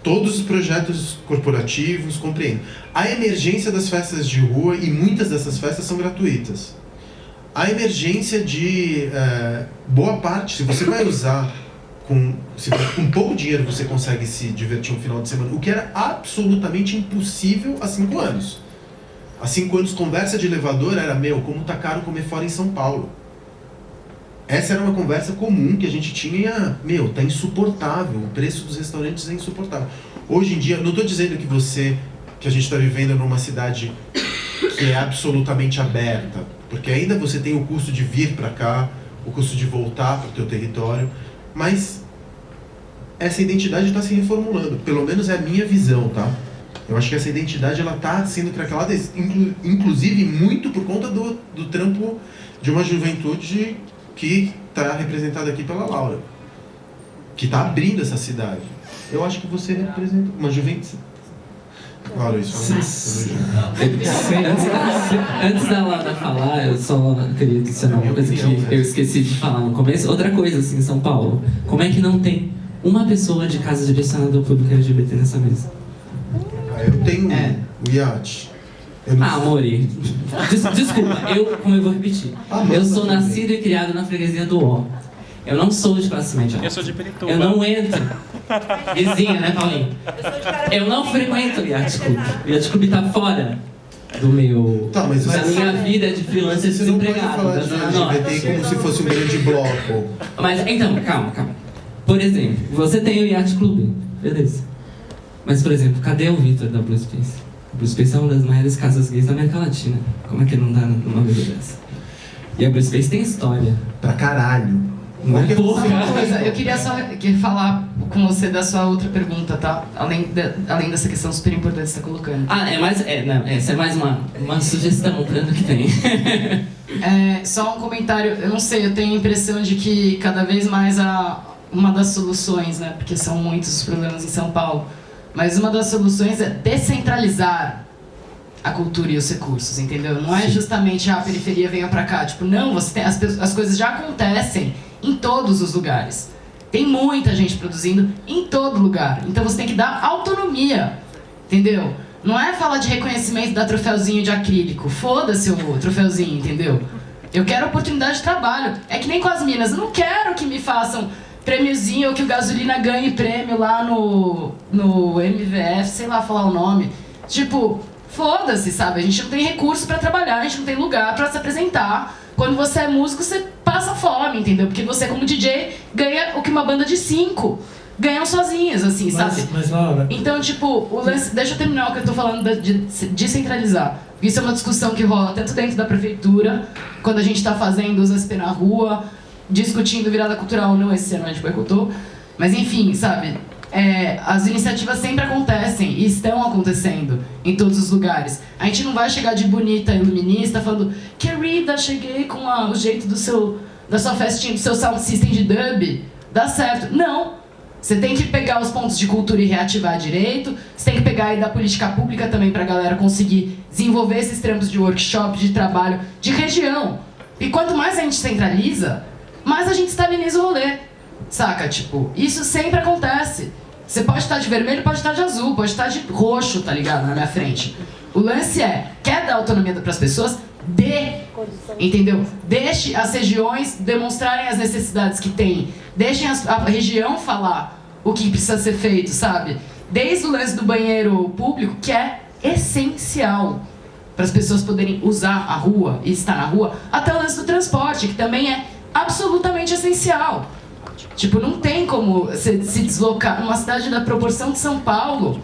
Todos os projetos corporativos compreendem. A emergência das festas de rua, e muitas dessas festas são gratuitas. A emergência de boa parte, se você vai usar com pouco dinheiro, você consegue se divertir um final de semana, o que era absolutamente impossível há 5 anos. Há 5 anos, conversa de elevador era, como tá caro comer fora em São Paulo. Essa era uma conversa comum que a gente tinha, tá insuportável, o preço dos restaurantes é insuportável. Hoje em dia, não estou dizendo que a gente está vivendo numa cidade que é absolutamente aberta, porque ainda você tem o custo de vir para cá, o custo de voltar para o teu território, mas essa identidade está se reformulando, pelo menos é a minha visão, tá? Eu acho que essa identidade ela está sendo craquelada, inclusive muito por conta do trampo de uma juventude que está representada aqui pela Laura, que está abrindo essa cidade. Eu acho que você representa uma juventude. Laura, isso Antes da Laura falar, eu só queria adicionar uma coisa que eu esqueci de falar no começo. Outra coisa, assim, em São Paulo, como é que não tem uma pessoa de casa direcionada ao público LGBT nessa mesa? Eu tenho um iate. Amori, desculpa, como eu vou repetir. Eu sou nascido e criado na freguesia do Ó. Eu não sou de classe média. Eu sou de Pirituba. Eu não entro. Vizinha, né, Paulinho? Eu não frequento o Yacht Club. O Yacht Club tá fora do meu... Tá, mas da minha vida de freelancer desempregado. Você não pode falar de LGBT como se fosse um grande bloco. Mas, então, calma. Por exemplo, você tem o Yacht Club, beleza. Mas, por exemplo, cadê o Vitor da Blue Space? A Blue Space é uma das maiores casas gays da América Latina. Como é que não dá numa mesa dessa? E a Blue Space tem história. Pra caralho. Não é porra. Uma coisa, eu queria só falar com você da sua outra pergunta, tá? Além dessa questão super importante que você está colocando. Essa é mais uma sugestão para ano que vem. Só um comentário, eu não sei, eu tenho a impressão de que cada vez mais uma das soluções, né? Porque são muitos os problemas em São Paulo, mas uma das soluções é descentralizar a cultura e os recursos, entendeu? Não é justamente a periferia venha pra cá, tipo, não, você tem, as coisas já acontecem em todos os lugares. Tem muita gente produzindo em todo lugar, então você tem que dar autonomia, entendeu? Não é falar de reconhecimento, dar troféuzinho de acrílico, foda-se o troféuzinho, entendeu? Eu quero oportunidade de trabalho, é que nem com as minas, eu não quero que me façam prêmiozinho ou que o Gasolina ganhe prêmio lá no MVF, sei lá falar o nome, tipo... Foda-se, sabe? A gente não tem recurso pra trabalhar, a gente não tem lugar pra se apresentar. Quando você é músico, você passa fome, entendeu? Porque você, como DJ, ganha o que uma banda de 5 ganham sozinhas, assim, sabe? Mas, Laura... Então, tipo, o lance... Deixa eu terminar o que eu tô falando de descentralizar. Isso é uma discussão que rola tanto dentro da prefeitura, quando a gente tá fazendo os SP na rua, discutindo virada cultural ou não, esse ano a gente boicotou. Mas, enfim, sabe? As iniciativas sempre acontecem e estão acontecendo em todos os lugares. A gente não vai chegar de bonita iluminista falando: querida, cheguei com o jeito da sua festinha, do seu sound system de dub, dá certo. Não! Você tem que pegar os pontos de cultura e reativar direito, você tem que pegar e dar política pública também pra galera conseguir desenvolver esses trampos de workshop, de trabalho, de região. E quanto mais a gente centraliza, mais a gente estabiliza o rolê. Saca? Tipo, isso sempre acontece. Você pode estar de vermelho, pode estar de azul, pode estar de roxo, tá ligado? Na minha frente. O lance quer dar autonomia pras pessoas? Entendeu? Deixe as regiões demonstrarem as necessidades que têm. Deixem a região falar o que precisa ser feito, sabe? Desde o lance do banheiro público, que é essencial para as pessoas poderem usar a rua e estar na rua, até o lance do transporte, que também é absolutamente essencial. Tipo, não tem como você se deslocar numa cidade da proporção de São Paulo.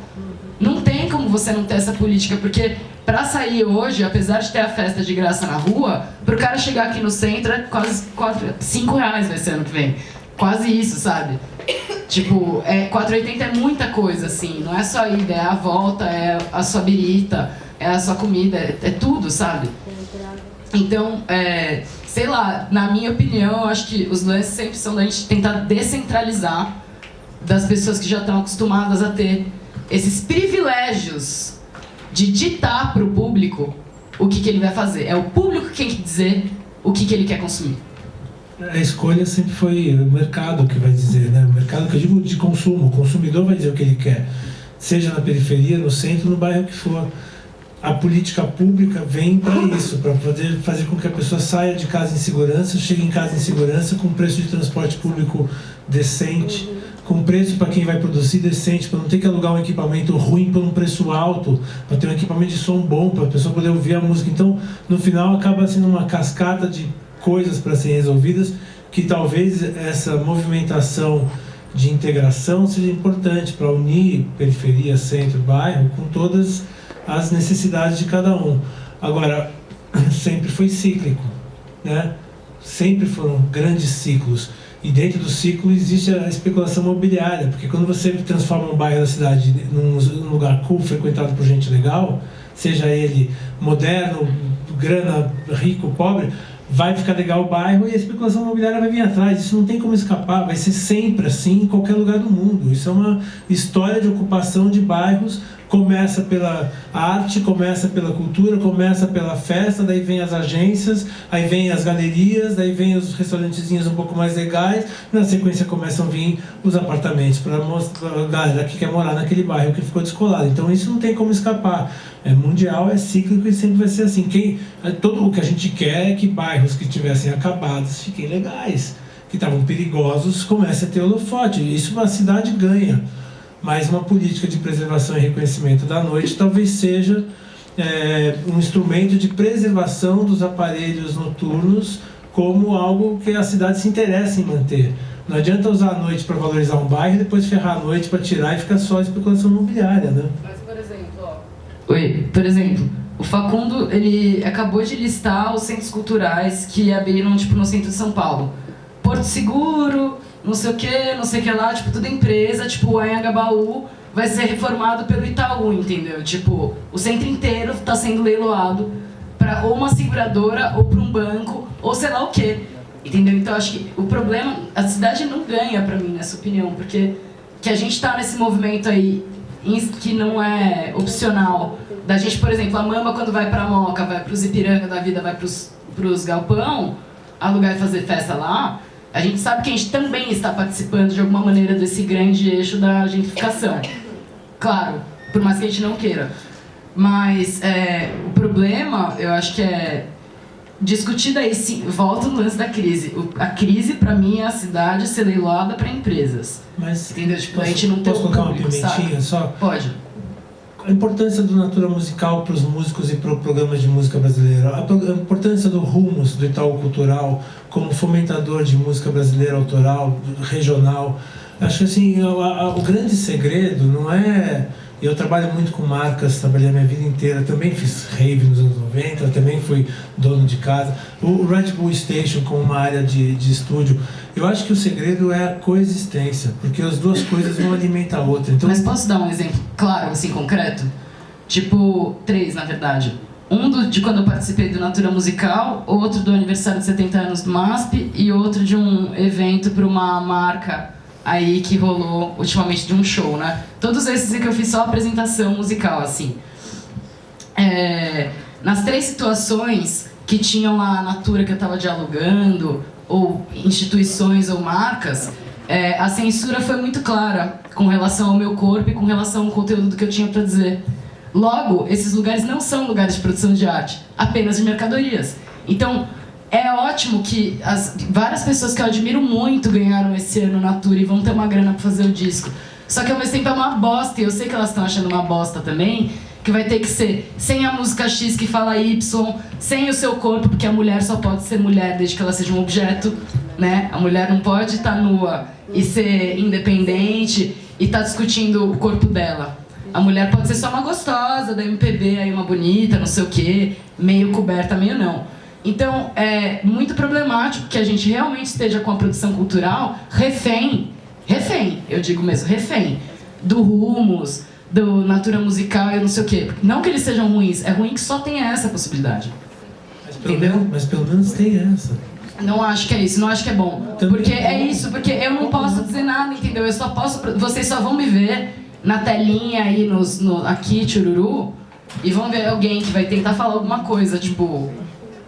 Não tem como você não ter essa política, porque pra sair hoje, apesar de ter a festa de graça na rua, pro cara chegar aqui no centro é quase R$5 vai ser ano que vem. Quase isso, sabe? Tipo, 4,80 é muita coisa, assim. Não é só a ida, é a volta, é a sua birita, é a sua comida, é tudo, sabe? Então, sei lá, na minha opinião, eu acho que os lances sempre são da gente tentar descentralizar das pessoas que já estão acostumadas a ter esses privilégios de ditar pro público o que ele vai fazer. É o público que tem que dizer o que ele quer consumir. A escolha sempre foi o mercado que vai dizer, né? O mercado que eu digo de consumo, o consumidor vai dizer o que ele quer, seja na periferia, no centro, no bairro que for. A política pública vem para isso, para poder fazer com que a pessoa saia de casa em segurança, chegue em casa em segurança, com preço de transporte público decente, com preço para quem vai produzir decente, para não ter que alugar um equipamento ruim por um preço alto, para ter um equipamento de som bom, para a pessoa poder ouvir a música. Então, no final, acaba sendo uma cascata de coisas para serem resolvidas, que talvez essa movimentação de integração seja importante para unir periferia, centro, bairro, com todas as necessidades de cada um. Agora, sempre foi cíclico, né? Sempre foram grandes ciclos. E dentro do ciclo existe a especulação imobiliária, porque quando você transforma um bairro da cidade num lugar cool, frequentado por gente legal, seja ele moderno, grana, rico, pobre, vai ficar legal o bairro e a especulação imobiliária vai vir atrás. Isso não tem como escapar, vai ser sempre assim em qualquer lugar do mundo. Isso é uma história de ocupação de bairros. Começa pela arte, começa pela cultura, começa pela festa, daí vem as agências, aí vem as galerias, daí vem os restaurantezinhos um pouco mais legais, na sequência começam a vir os apartamentos para mostrar a galera que quer morar naquele bairro que ficou descolado. Então isso não tem como escapar. É mundial, é cíclico e sempre vai ser assim. Todo o que a gente quer é que bairros que tivessem acabados fiquem legais, que estavam perigosos comecem a ter holofote. Isso a cidade ganha. Mas uma política de preservação e reconhecimento da noite talvez seja um instrumento de preservação dos aparelhos noturnos como algo que a cidade se interessa em manter. Não adianta usar a noite para valorizar um bairro e depois ferrar a noite para tirar e ficar só a especulação imobiliária, né? Mas, por exemplo, por exemplo, o Facundo, ele acabou de listar os centros culturais que abriram, tipo, no centro de São Paulo. Porto Seguro, não sei o que lá, tipo, tudo empresa, tipo, o Anhangabaú vai ser reformado pelo Itaú, entendeu? Tipo, o centro inteiro está sendo leiloado para ou uma seguradora, ou para um banco, ou sei lá o quê, entendeu? Então, acho que o problema, a cidade não ganha, pra mim, nessa opinião, porque que a gente tá nesse movimento aí, que não é opcional, da gente, por exemplo, a Mamba, quando vai pra Moca, vai pros Ipiranga da vida, vai pros galpão, alugar e fazer festa lá, a gente sabe que a gente também está participando de alguma maneira desse grande eixo da gentrificação. Claro, por mais que a gente não queira. Mas o problema, eu acho que é discutir daí, sim, volta no lance da crise. A crise, pra mim, é a cidade ser leiloada para empresas. Mas, entendeu? Tipo, a gente não tem posso colocar uma pimentinha só? Pode. A importância do Natura Musical para os músicos e para o programa de música brasileira. A importância do Rumos, do Itaú Cultural, como fomentador de música brasileira autoral, regional. Acho que assim, o grande segredo não é... Eu trabalho muito com marcas, trabalhei a minha vida inteira, também fiz rave nos anos 90, também fui dono de casa. O Red Bull Station como uma área de estúdio. Eu acho que o segredo é a coexistência, porque as duas coisas vão alimentar a outra. Então... Mas posso dar um exemplo claro, assim, concreto? Tipo, 3, na verdade. Um de quando eu participei do Natura Musical, outro do aniversário de 70 anos do MASP e outro de um evento para uma marca aí que rolou ultimamente de um show, né? Todos esses que eu fiz só apresentação musical, assim. Nas 3 situações que tinham lá a Natura que eu tava dialogando, ou instituições ou marcas, a censura foi muito clara com relação ao meu corpo e com relação ao conteúdo que eu tinha para dizer. Logo, esses lugares não são lugares de produção de arte, apenas de mercadorias. Então, é ótimo que as várias pessoas que eu admiro muito ganharam esse ano Natura e vão ter uma grana pra fazer o disco. Só que ao mesmo tempo é uma bosta, e eu sei que elas estão achando uma bosta também, que vai ter que ser sem a música X que fala Y, sem o seu corpo, porque a mulher só pode ser mulher desde que ela seja um objeto, né? A mulher não pode estar nua e ser independente e estar discutindo o corpo dela. A mulher pode ser só uma gostosa da MPB, aí uma bonita, não sei o quê, meio coberta, meio não. Então, é muito problemático que a gente realmente esteja com a produção cultural refém, eu digo mesmo, refém, do Rumos, do Natura Musical e não sei o quê. Não que eles sejam ruins, é ruim que só tenha essa possibilidade. Mas pelo menos tem essa. Não acho que é isso, não acho que é bom. Porque é isso, porque eu não posso dizer nada, entendeu? Eu só posso... Vocês só vão me ver na telinha aí, aqui, Chururu, e vão ver alguém que vai tentar falar alguma coisa, tipo...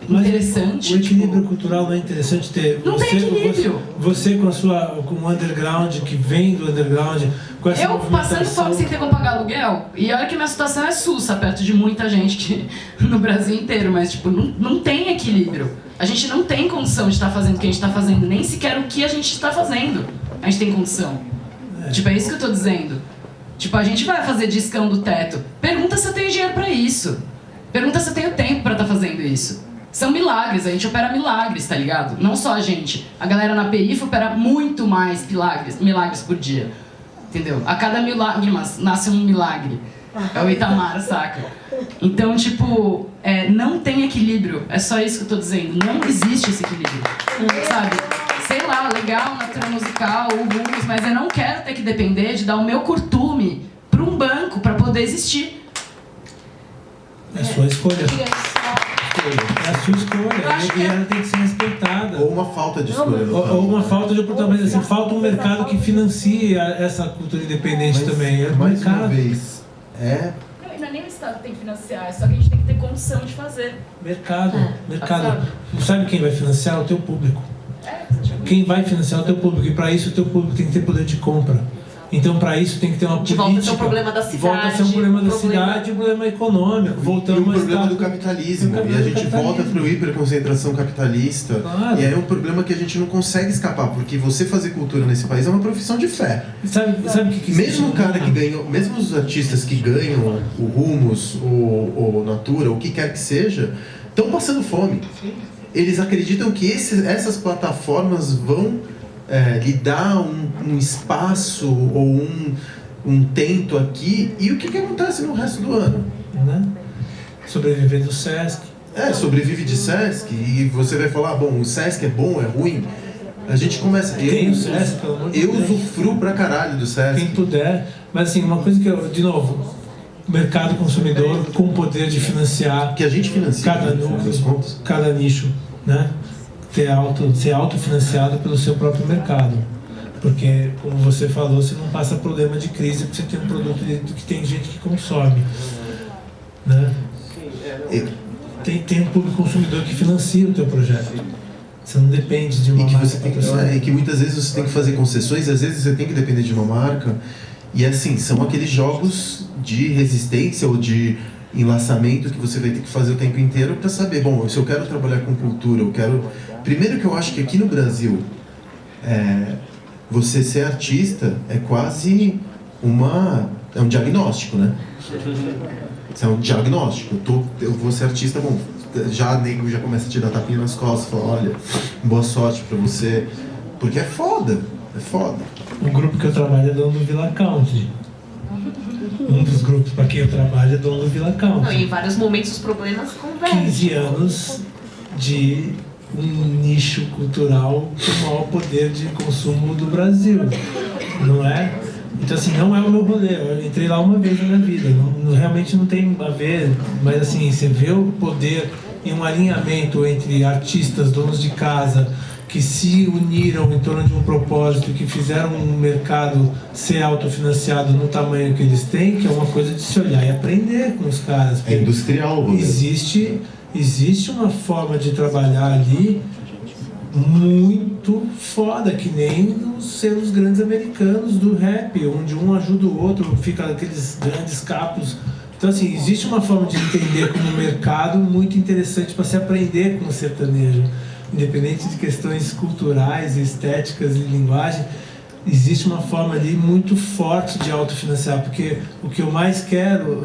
interessante. O equilíbrio cultural não é interessante ter. Não tem equilíbrio. Você com o underground, que vem do underground, com essa Eu passando fome sem ter como pagar aluguel, e olha que minha situação é sussa, perto de muita gente que, no Brasil inteiro, mas tipo, não tem equilíbrio. A gente não tem condição de estar fazendo o que a gente está fazendo, nem sequer o que a gente está fazendo. A gente tem condição. Tipo, é isso que eu tô dizendo. Tipo, a gente vai fazer discão do teto. Pergunta se eu tenho dinheiro pra isso. Pergunta se eu tenho tempo pra estar fazendo isso. São milagres, a gente opera milagres, tá ligado? Não só a gente. A galera na perifa opera muito mais milagres por dia. Entendeu? A cada milagre nasce um milagre. É o Itamar, saca? Então, tipo, não tem equilíbrio. É só isso que eu tô dizendo. Não existe esse equilíbrio. Sabe? Sei lá, legal, natura musical, o Rumos, mas eu não quero ter que depender de dar o meu curtume para um banco para poder existir. É a sua escolha. É a sua escolha. E ela tem que ser respeitada. Ou uma falta de escolha. Ou uma falta de oportunidade. Mas assim, falta um mercado que financie essa cultura independente também. É mais mercado. uma vez, Não é nem o Estado que tem que financiar, é só que a gente tem que ter condição de fazer. Mercado. Sabe quem vai financiar? O teu público. Quem vai financiar o teu público? E para isso o teu público tem que ter poder de compra. Então, para isso tem que ter uma política. Volta a ser um problema da cidade. Volta a ser um problema da cidade, um problema econômico. Voltamos e o problema do capitalismo. E a gente volta para o hiperconcentração capitalista. Claro. E é um problema que a gente não consegue escapar, porque você fazer cultura nesse país é uma profissão de fé. Sabe o que mesmo o cara que ganhou, mesmo os artistas que ganham o Rumos, o Natura, o que quer que seja, estão passando fome. Eles acreditam que essas plataformas vão lhe dar um espaço ou um tento aqui. E o que acontece no resto do ano? Né? Sobreviver do Sesc. Sobrevive de Sesc. E você vai falar, bom, o Sesc é bom, é ruim? A gente começa... Tem o Sesc, pelo amor de Deus. Eu usufruo pra caralho do Sesc. Quem puder. Mas assim, uma coisa que eu, de novo, mercado consumidor com poder de financiar... Que a gente financia. Cada núcleo, cada nicho, né? Ser autofinanciado pelo seu próprio mercado. Porque, como você falou, você não passa problema de crise porque você tem um produto que tem gente que consome. Né? Tem um público consumidor que financia o teu projeto. Você não depende de uma marca. E que muitas vezes você tem que fazer concessões, às vezes você tem que depender de uma marca. E assim, são aqueles jogos de resistência ou de enlaçamento que você vai ter que fazer o tempo inteiro para saber, bom, se eu quero trabalhar com cultura, eu quero... Primeiro que eu acho que aqui no Brasil, você ser artista é quase é um diagnóstico, né? Isso é um diagnóstico. Eu vou ser artista, bom, já nego já começa a te dar tapinha nas costas, fala, olha, boa sorte pra você, porque é foda. O grupo que eu trabalho é dono do Villa Country. Um dos grupos para quem eu trabalho é dono do Villa Country. Não, e em vários momentos os problemas convergem. 15 anos de um nicho cultural com o maior poder de consumo do Brasil, não é? Então assim, não é o meu rolê, eu entrei lá uma vez na minha vida, realmente não tem a ver, mas assim, você vê o poder e um alinhamento entre artistas, donos de casa, que se uniram em torno de um propósito, que fizeram um mercado ser autofinanciado no tamanho que eles têm, que é uma coisa de se olhar e aprender com os caras. É industrial. Existe uma forma de trabalhar ali muito foda, que nem os selos grandes americanos do rap, onde um ajuda o outro, fica aqueles grandes capos. Então assim, existe uma forma de entender como mercado muito interessante para se aprender com o sertanejo. Independente de questões culturais, estéticas e linguagem, existe uma forma ali muito forte de autofinanciar, porque o que eu mais quero,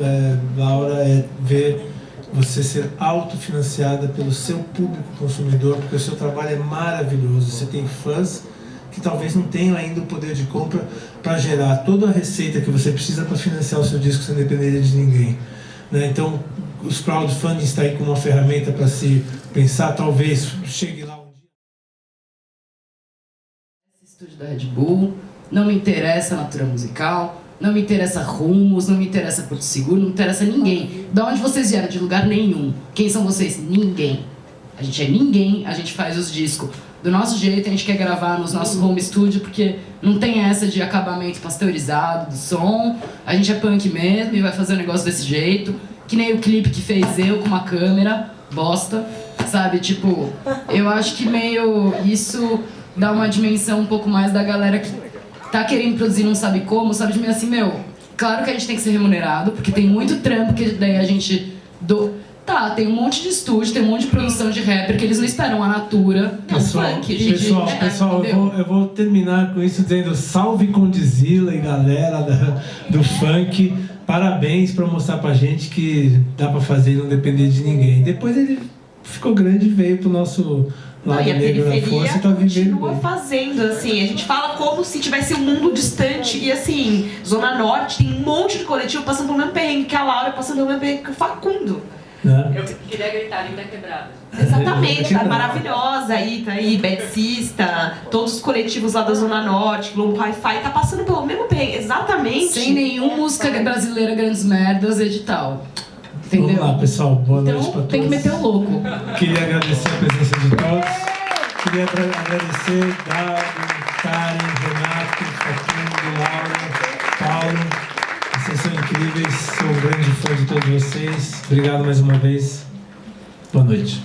Laura, é ver você ser autofinanciada pelo seu público consumidor, porque o seu trabalho é maravilhoso. Você tem fãs que talvez não tenham ainda o poder de compra para gerar toda a receita que você precisa para financiar o seu disco sem depender de ninguém. Né? Então, os crowdfunding está aí com uma ferramenta para se pensar, talvez chegue lá um dia. Esse estúdio da Red Bull, não me interessa a natura musical, não me interessa Rumos, não me interessa Porto Seguro, não me interessa ninguém. Da onde vocês vieram? De lugar nenhum. Quem são vocês? Ninguém. A gente é ninguém, a gente faz os discos do nosso jeito, a gente quer gravar nos nossos home studio, porque não tem essa de acabamento pasteurizado do som, a gente é punk mesmo e vai fazer um negócio desse jeito, que nem o clipe que fez eu com uma câmera, bosta, sabe? Tipo, eu acho que meio isso dá uma dimensão um pouco mais da galera que tá querendo produzir, não sabe como, sabe de mim assim, meu, claro que a gente tem que ser remunerado, porque tem muito trampo que daí a gente... Tá, tem um monte de estúdio, tem um monte de produção de rapper que eles não esperam a Natura. Pessoal, eu vou terminar com isso dizendo salve Condzilla e galera do funk. Parabéns por mostrar pra gente que dá pra fazer e não depender de ninguém. Depois ele ficou grande e veio pro nosso lado negro da força e tá vivendo continua fazendo, assim, a gente fala como se tivesse um mundo distante e assim, Zona Norte tem um monte de coletivo passando pelo mesmo perrengue que a Laura, passando pelo mesmo perrengue que o Facundo. Eu queria gritar Linda Quebrada. Exatamente, tá maravilhosa aí, tá aí, Betsista, todos os coletivos lá da Zona Norte, Globo Hi-Fi, tá passando pelo mesmo perrengue, exatamente. Sem nenhuma música brasileira Grandes Merdas edital. Entendeu? Vamos lá, pessoal, boa noite pra todos. Tem que meter o louco. Queria agradecer a presença de todos. Queria agradecer Dado, Karen, Renato, Facundo, Laura, Paulo. Vocês são incríveis, sou um grande fã de todos vocês. Obrigado mais uma vez. Boa noite.